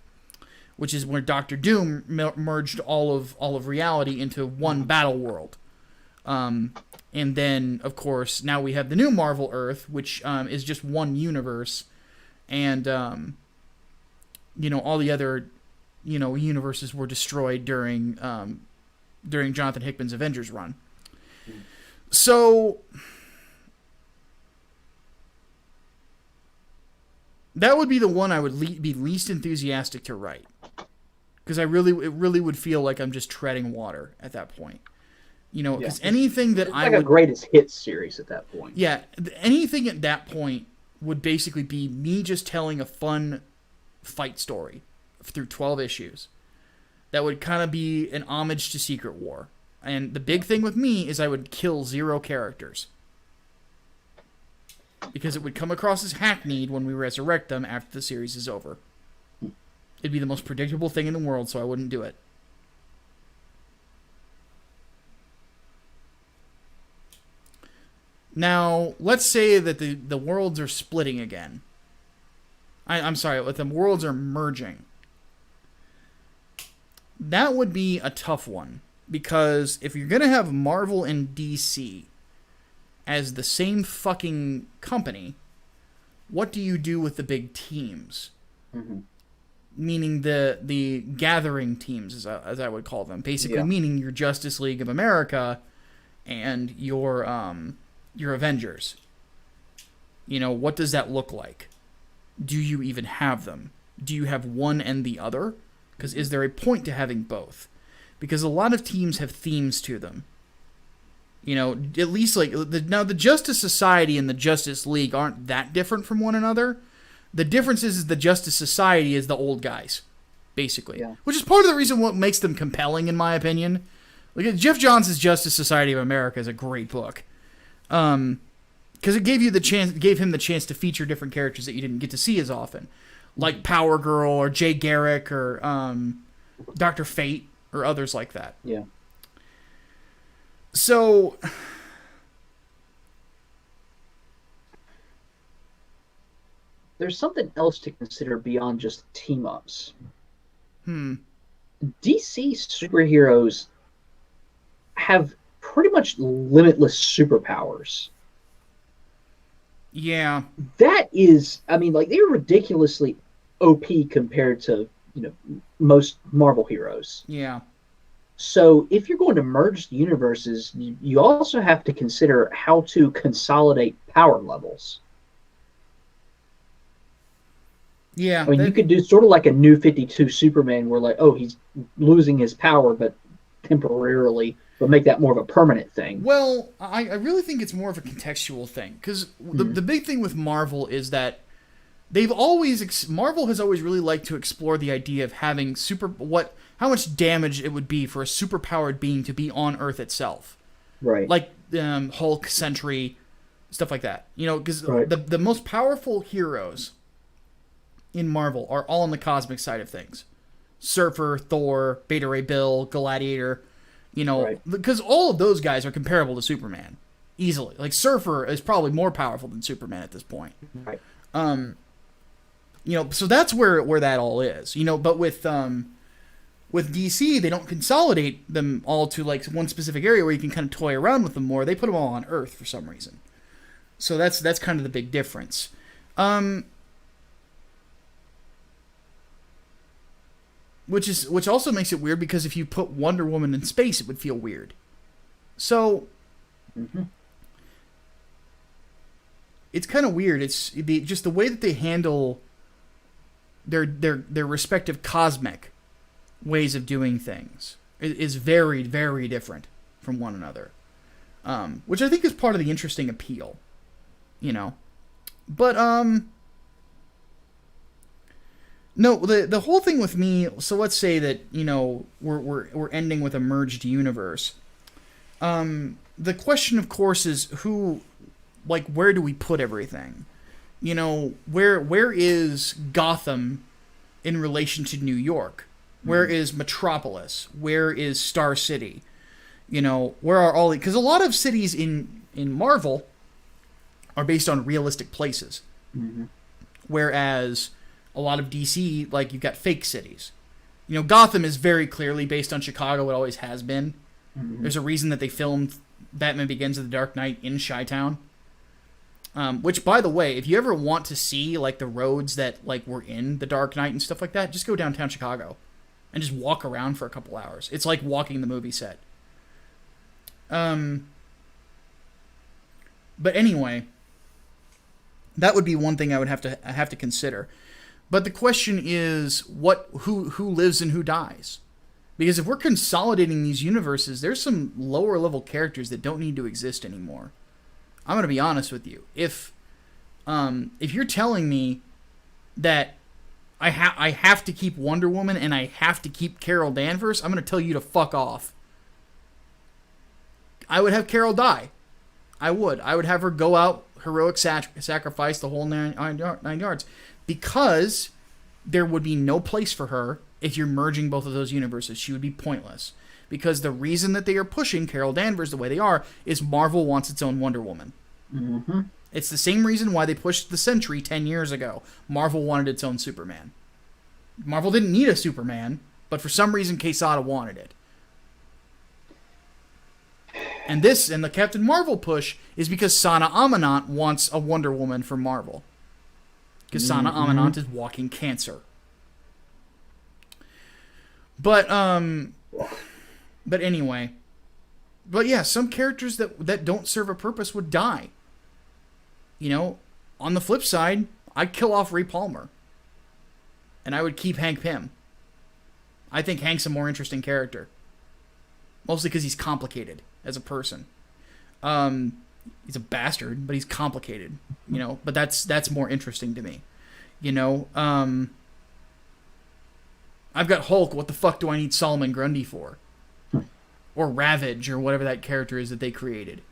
which is where Doctor Doom merged all of reality into one battle world. And then, of course, now we have the new Marvel Earth, which is just one universe, and all the other, universes were destroyed during Jonathan Hickman's Avengers run. So that would be the one I would be least enthusiastic to write, because it really would feel like I'm just treading water at that point. Because anything that I would... like a greatest hits series at that point. Yeah, anything at that point would basically be me just telling a fun fight story through 12 issues. That would kind of be an homage to Secret War. And the big thing with me is I would kill 0 characters. because it would come across as hackneyed when we resurrect them after the series is over. It'd be the most predictable thing in the world, so I wouldn't do it. Now, let's say that the worlds are splitting again. I'm sorry, the worlds are merging. That would be a tough one, because if you're going to have Marvel and DC as the same fucking company, what do you do with the big teams? Mm-hmm. Meaning the gathering teams, as I would call them. Basically meaning your Justice League of America and your Avengers. What does that look like? Do you even have them? Do you have one and the other? Because is there a point to having both? Because a lot of teams have themes to them. At least now the Justice Society and the Justice League aren't that different from one another. The difference is the Justice Society is the old guys, basically. Yeah. Which is part of the reason what makes them compelling, in my opinion. Jeff Johns' Justice Society of America is a great book. Because it gave him the chance to feature different characters that you didn't get to see as often. Like Power Girl or Jay Garrick or Dr. Fate or others like that. Yeah. So there's something else to consider beyond just team-ups. DC superheroes have pretty much limitless superpowers. Yeah. That is, they're ridiculously OP compared to, most Marvel heroes. Yeah. So if you're going to merge the universes, you also have to consider how to consolidate power levels. Yeah. You could do sort of like a New 52 Superman where he's losing his power, but temporarily, but make that more of a permanent thing. Well, I really think it's more of a contextual thing, because the big thing with Marvel is that Marvel has always really liked to explore the idea of having how much damage it would be for a superpowered being to be on Earth itself. Right. Like Hulk, Sentry, stuff like that. Because right. the most powerful heroes in Marvel are all on the cosmic side of things. Surfer, Thor, Beta Ray Bill, Gladiator, because all of those guys are comparable to Superman, easily. Like, Surfer is probably more powerful than Superman at this point. Right. So that's where that all is. But with DC, they don't consolidate them all to one specific area where you can kind of toy around with them more. They put them all on Earth for some reason. So that's kind of the big difference. Which also makes it weird, because if you put Wonder Woman in space, it would feel weird. So it's kind of weird. It's just the way that they handle their respective cosmic ways of doing things is very, very different from one another. Which I think is part of the interesting appeal. But no, the whole thing with me. So let's say that we're ending with a merged universe. The question, of course, is where do we put everything? Where is Gotham in relation to New York? Where is Metropolis? Where is Star City? Where are all? Because a lot of cities in Marvel are based on realistic places, whereas a lot of DC, you've got fake cities. Gotham is very clearly based on Chicago. It always has been. There's a reason that they filmed Batman Begins of the Dark Knight in Chi-Town. Which, by the way, if you ever want to see the roads that were in the Dark Knight and stuff like that, just go downtown Chicago and just walk around for a couple hours. It's like walking the movie set. But anyway, that would be one thing I would have to consider. But the question is, who lives and who dies? Because if we're consolidating these universes, there's some lower level characters that don't need to exist anymore. I'm going to be honest with you. If you're telling me that I have to keep Wonder Woman and I have to keep Carol Danvers, I'm going to tell you to fuck off. I would have Carol die. I would have her go out heroic sacrifice, the whole nine yards, because there would be no place for her if you're merging both of those universes. She would be pointless. Because the reason that they are pushing Carol Danvers the way they are is Marvel wants its own Wonder Woman. Mm-hmm. It's the same reason why they pushed the Sentry 10 years ago. Marvel wanted its own Superman. Marvel didn't need a Superman, but for some reason Quesada wanted it. And the Captain Marvel push is because Sana Amanat wants a Wonder Woman for Marvel. Because Sana Amanat is walking cancer. But anyway. But yeah, some characters that don't serve a purpose would die. You know, on the flip side, I'd kill off Ray Palmer. And I would keep Hank Pym. I think Hank's a more interesting character. Mostly because he's complicated as a person. He's a bastard, but he's complicated. You know, but that's more interesting to me. You know, I've got Hulk. What the fuck do I need Solomon Grundy for? Or Ravage, or whatever that character is that they created.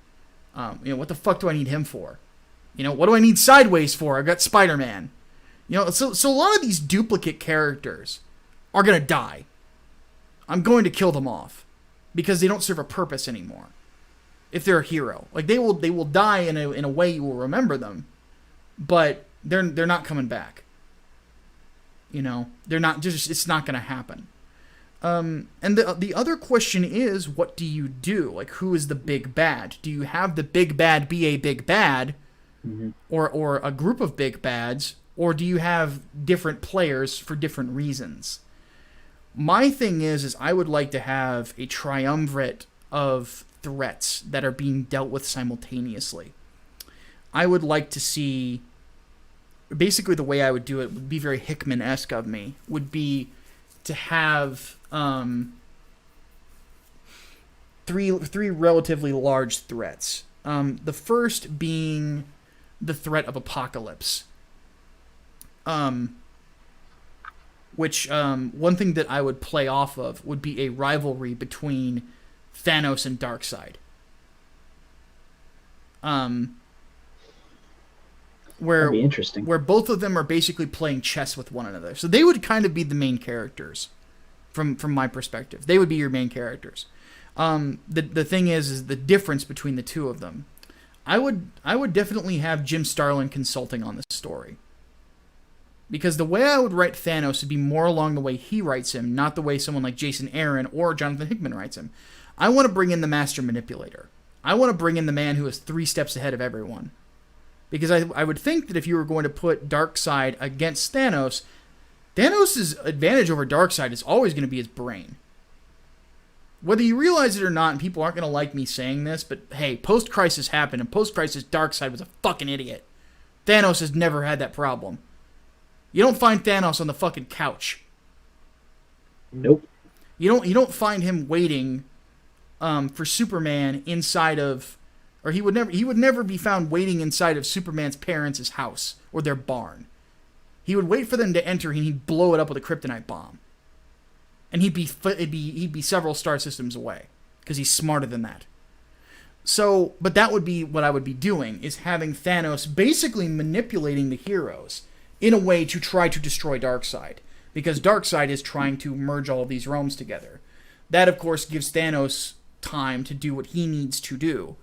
You know, what the fuck do I need him for? You know, what do I need Sideways for? I've got Spider-Man. You know, so a lot of these duplicate characters are gonna die. I'm going to kill them off because they don't serve a purpose anymore. If they're a hero, like they will die in a way you will remember them, but they're not coming back. You know, they're not just. It's not gonna happen. And the other question is, what do you do? Like, who is the big bad? Do you have the big bad be a big bad, or a group of big bads, or do you have different players for different reasons? My thing is I would like to have a triumvirate of threats that are being dealt with simultaneously. I would like to see, basically the way I would do it would be very Hickman-esque of me, would be to have three relatively large threats. The first being the threat of apocalypse. Which one thing that I would play off of would be a rivalry between Thanos and Darkseid. That'd be interesting. Where both of them are basically playing chess with one another. So they would kind of be the main characters from my perspective. They would be your main characters. The thing is the difference between the two of them. I would definitely have Jim Starlin consulting on this story. Because the way I would write Thanos would be more along the way he writes him, not the way someone like Jason Aaron or Jonathan Hickman writes him. I want to bring in the master manipulator. I want to bring in the man who is 3 steps ahead of everyone. Because I would think that if you were going to put Darkseid against Thanos, Thanos' advantage over Darkseid is always going to be his brain. Whether you realize it or not, and people aren't going to like me saying this, but hey, post-crisis happened, and post-crisis Darkseid was a fucking idiot. Thanos has never had that problem. You don't find Thanos on the fucking couch. Nope. You don't find him waiting for Superman inside of, or he would never be found waiting inside of Superman's parents' house or their barn. He would wait for them to enter and he'd blow it up with a kryptonite bomb. And he'd be several star systems away because he's smarter than that. So, but that would be what I would be doing, is having Thanos basically manipulating the heroes in a way to try to destroy Darkseid, because Darkseid is trying to merge all of these realms together. That, of course, gives Thanos time to do what he needs to do,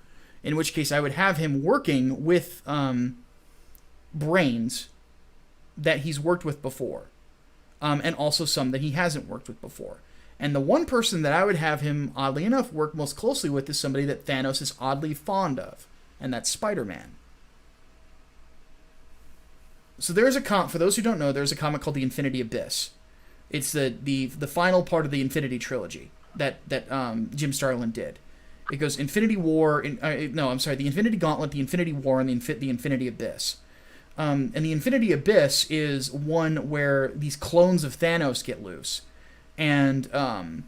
in which case I would have him working with brains that he's worked with before, and also some that he hasn't worked with before. And the one person that I would have him, oddly enough, work most closely with is somebody that Thanos is oddly fond of, and that's Spider-Man. So there's for those who don't know, there's a comic called The Infinity Abyss. It's the final part of the Infinity Trilogy that Jim Starlin did. It goes Infinity War, the Infinity Gauntlet, the Infinity War, and the Infinity Abyss. And the Infinity Abyss is one where these clones of Thanos get loose and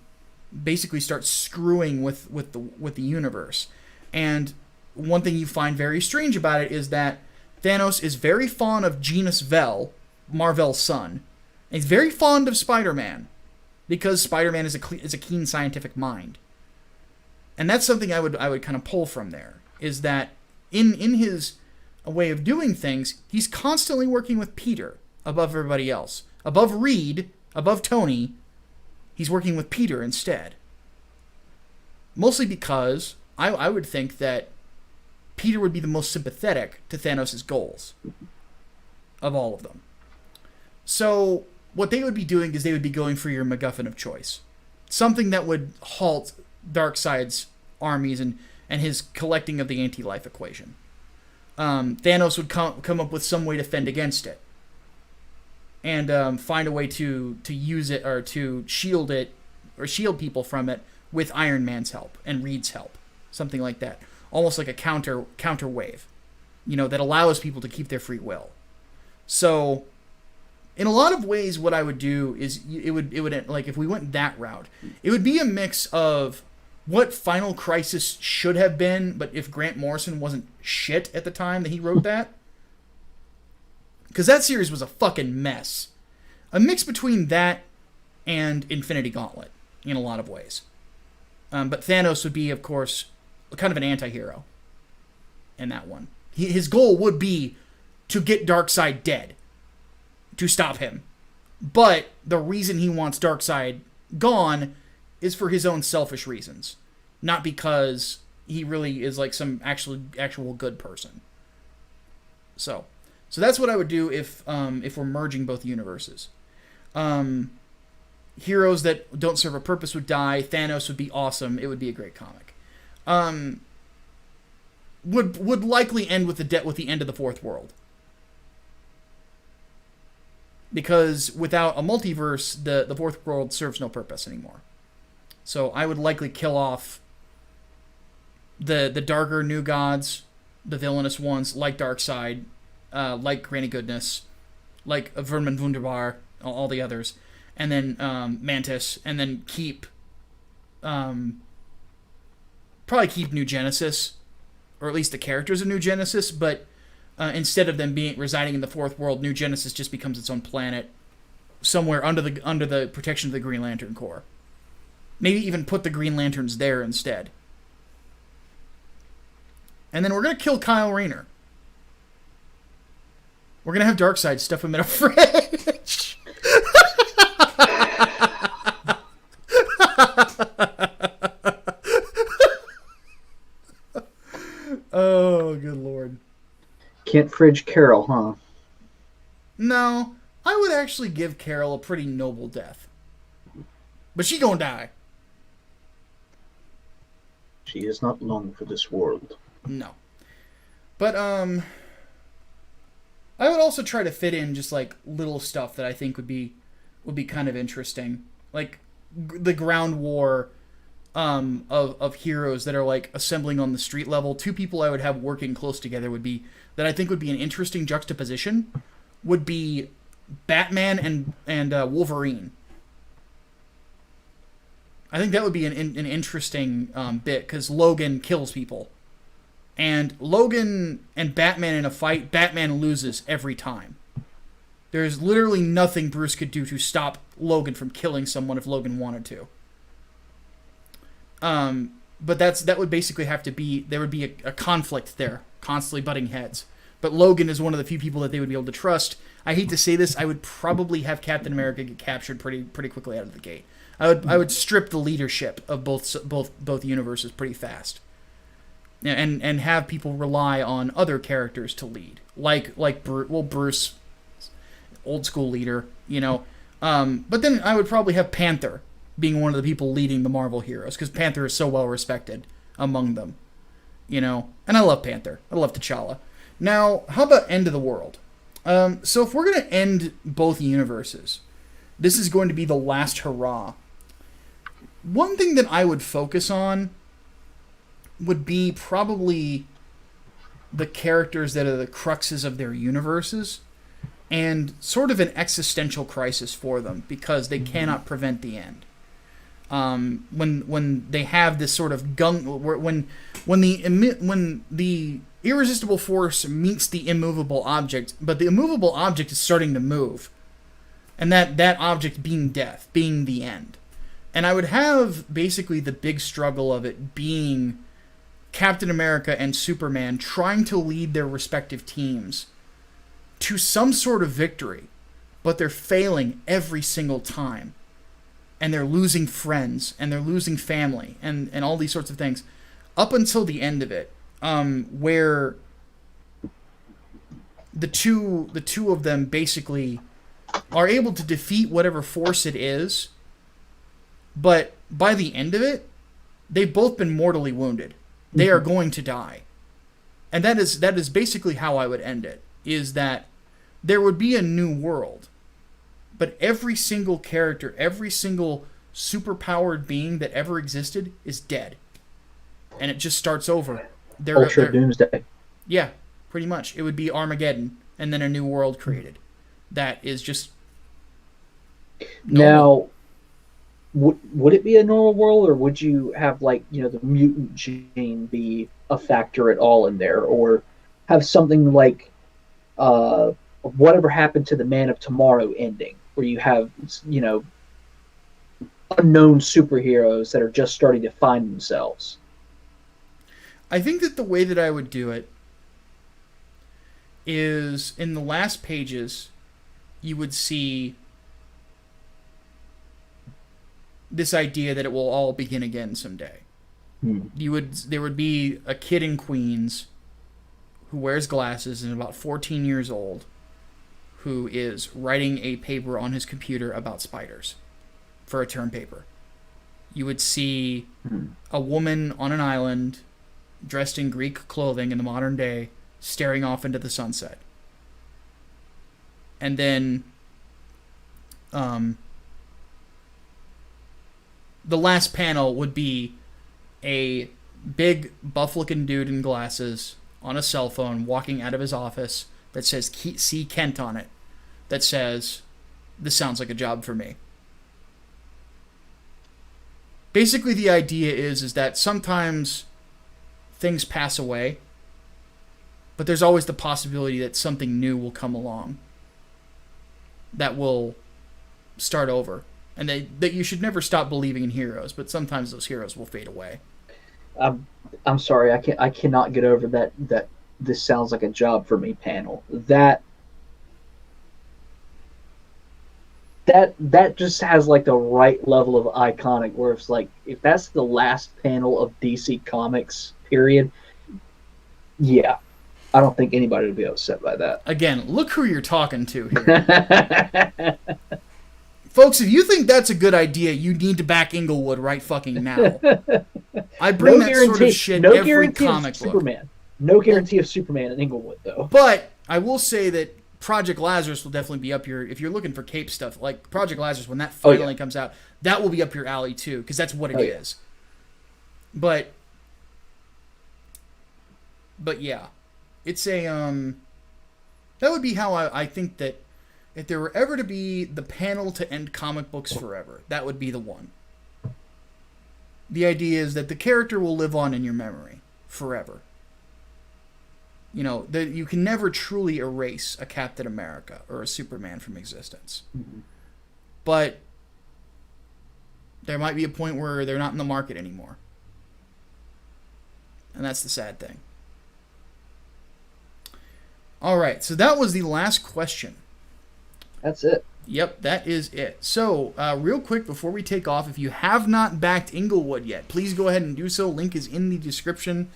basically start screwing with the universe. And one thing you find very strange about it is that Thanos is very fond of Genus Vel, Mar-Vell's son. And he's very fond of Spider-Man, because Spider-Man is a keen scientific mind. And that's something I would kind of pull from there, is that in his a way of doing things, he's constantly working with Peter above everybody else. Above Reed, above Tony, he's working with Peter instead. Mostly because I would think that Peter would be the most sympathetic to Thanos' goals of all of them. So what they would be doing is they would be going for your MacGuffin of choice. Something that would halt Darkseid's armies and his collecting of the anti-life equation. Thanos would come up with some way to fend against it. And find a way to use it or to shield it or shield people from it with Iron Man's help and Reed's help. Something like that. Almost like a counter wave. That allows people to keep their free will. So in a lot of ways what I would do is it would like if we went that route, it would be a mix of what Final Crisis should have been, but if Grant Morrison wasn't shit at the time that he wrote that. Because that series was a fucking mess. A mix between that and Infinity Gauntlet in a lot of ways. But Thanos would be, of course, kind of an anti-hero in that one. His goal would be to get Darkseid dead. To stop him. But the reason he wants Darkseid gone is for his own selfish reasons. Not because he really is like some actual good person. So that's what I would do if we're merging both universes. Heroes that don't serve a purpose would die. Thanos would be awesome. It would be a great comic. Would likely end with the end of the Fourth World. Because without a multiverse, the Fourth World serves no purpose anymore. So I would likely kill off the darker new gods, the villainous ones like Darkseid, like Granny Goodness, like Vermin Wunderbar, all the others, and then Mantis, and then probably keep New Genesis, or at least the characters of New Genesis, but instead of them residing in the Fourth World, New Genesis just becomes its own planet somewhere under the protection of the Green Lantern Corps. Maybe even put the Green Lanterns there instead. And then we're going to kill Kyle Rayner. We're going to have Darkseid stuff him in a fridge. Oh, good lord. Can't fridge Carol, huh? No, I would actually give Carol a pretty noble death. But she gonna die. She is not long for this world. No. But, I would also try to fit in just, like, little stuff that I think would be kind of interesting. Like, the ground war of heroes that are, like, assembling on the street level. Two people I would have working close together that I think would be an interesting juxtaposition would be Batman and Wolverine. I think that would be an interesting bit, because Logan kills people. And Logan and Batman in a fight, Batman loses every time. There's literally nothing Bruce could do to stop Logan from killing someone if Logan wanted to. But that would basically have to be, there would be a conflict there, constantly butting heads. But Logan is one of the few people that they would be able to trust. I hate to say this, I would probably have Captain America get captured pretty quickly out of the gate. I would strip the leadership of both universes pretty fast. And have people rely on other characters to lead, like Bruce, old school leader, you know. But then I would probably have Panther being one of the people leading the Marvel heroes, because Panther is so well respected among them, you know. And I love Panther. I love T'Challa. Now, how about end of the world? So if we're gonna end both universes, this is going to be the last hurrah. One thing that I would focus on would be probably the characters that are the cruxes of their universes, and sort of an existential crisis for them, because they cannot prevent the end. When they have this sort of when the irresistible force meets the immovable object, but the immovable object is starting to move, and that object being death, being the end. And I would have basically the big struggle of it being Captain America and Superman trying to lead their respective teams to some sort of victory, but they're failing every single time. And they're losing friends, and they're losing family, and all these sorts of things. Up until the end of it, where the two of them basically are able to defeat whatever force it is, but by the end of it, they've both been mortally wounded. They are going to die. And that is basically how I would end it, is that there would be a new world, but every single character, every single superpowered being that ever existed is dead. And it just starts over. Ultra Doomsday. Yeah, pretty much. It would be Armageddon, and then a new world created. That is just normal. Now, would it be a normal world, or would you have, like, the mutant gene be a factor at all in there, or have something like whatever happened to the Man of Tomorrow ending, where you have unknown superheroes that are just starting to find themselves? I think that the way that I would do it is, in the last pages, you would see this idea that it will all begin again someday. There would be a kid in Queens who wears glasses and about 14 years old, who is writing a paper on his computer about spiders for a term paper. You would see a woman on an island dressed in Greek clothing in the modern day, staring off into the sunset. And then the last panel would be a big buff-looking dude in glasses on a cell phone walking out of his office that says "See Kent" on it, that says, "This sounds like a job for me." Basically, the idea is that sometimes things pass away, but there's always the possibility that something new will come along that will start over. And that you should never stop believing in heroes, but sometimes those heroes will fade away. I'm sorry, I cannot get over that this sounds like a job for me panel. That just has like the right level of iconic, where it's like, if that's the last panel of DC Comics, period, yeah, I don't think anybody would be upset by that. Again, look who you're talking to here. Folks, if you think that's a good idea, you need to back Inglewood right fucking now. I bring that sort of shit every comic book. Superman. No guarantee of Superman in Inglewood, though. But I will say that Project Lazarus will definitely be up your... If you're looking for cape stuff, like Project Lazarus, when that finally comes out, that will be up your alley, too, because that's what it is. But yeah. It's a... That would be how I think that if there were ever to be the panel to end comic books forever, that would be the one. The idea is that the character will live on in your memory forever. That you can never truly erase a Captain America or a Superman from existence. Mm-hmm. But there might be a point where they're not in the market anymore. And that's the sad thing. All right, so that was the last question. That's it. Yep, that is it. So, real quick, before we take off, if you have not backed Inglewood yet, please go ahead and do so. Link is in the description.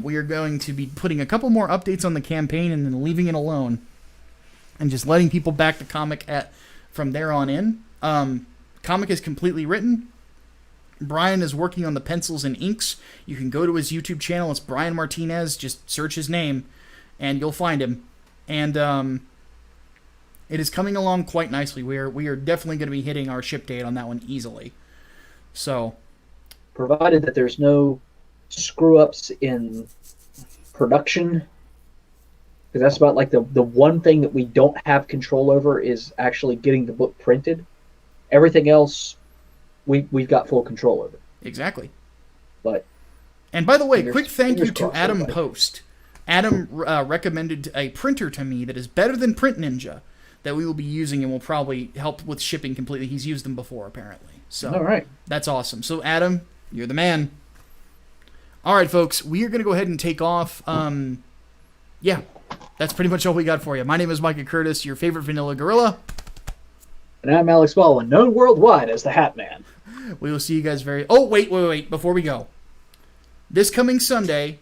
We are going to be putting a couple more updates on the campaign and then leaving it alone. And just letting people back the comic from there on in. Comic is completely written. Brian is working on the pencils and inks. You can go to his YouTube channel. It's Brian Martinez. Just search his name, and you'll find him. And it is coming along quite nicely. We are definitely going to be hitting our ship date on that one easily. So, provided that there's no screw-ups in production, because that's about like the one thing that we don't have control over is actually getting the book printed. Everything else, we've got full control over. Exactly. And by the way, quick thank you to Adam Post. Adam recommended a printer to me that is better than Print Ninja, that we will be using and will probably help with shipping completely. He's used them before, apparently. So, all right. That's awesome. So, Adam, you're the man. All right, folks, we are going to go ahead and take off. Yeah, that's pretty much all we got for you. My name is Micah Curtis, your favorite vanilla gorilla. And I'm Alex Baldwin, known worldwide as the Hatman. We will see you guys very... Oh, wait. Before we go. This coming Sunday,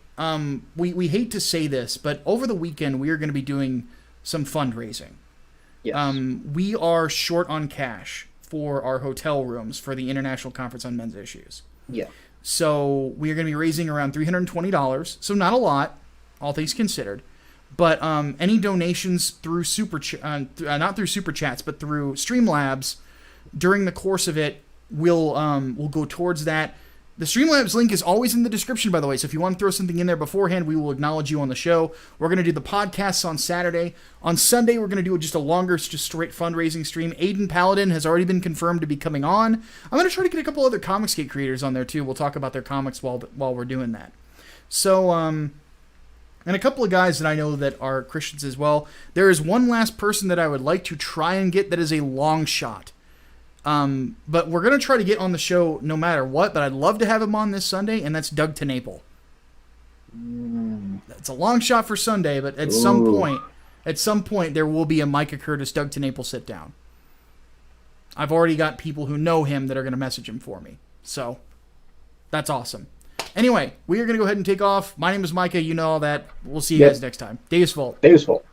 we hate to say this, but over the weekend, we are going to be doing some fundraising. Yes. We are short on cash for our hotel rooms for the International Conference on Men's Issues. Yeah. So we are going to be raising around $320, so not a lot, all things considered. But any donations through not through Super Chats, but through Streamlabs during the course of it will go towards that. The Streamlabs link is always in the description, by the way, so if you want to throw something in there beforehand, we will acknowledge you on the show. We're going to do the podcasts on Saturday. On Sunday, we're going to do just a longer, just straight fundraising stream. Aiden Paladin has already been confirmed to be coming on. I'm going to try to get a couple other Comicsgate creators on there, too. We'll talk about their comics while we're doing that. So, and a couple of guys that I know that are Christians as well. There is one last person that I would like to try and get that is a long shot. But we're going to try to get on the show no matter what, but I'd love to have him on this Sunday, and that's Doug TeNapel. It's a long shot for Sunday, but at some point, there will be a Micah Curtis, Doug TeNapel sit down. I've already got people who know him that are going to message him for me. So, that's awesome. Anyway, we are going to go ahead and take off. My name is Micah. You know all that. We'll see you guys next time. Deus Volt. Deus Volt.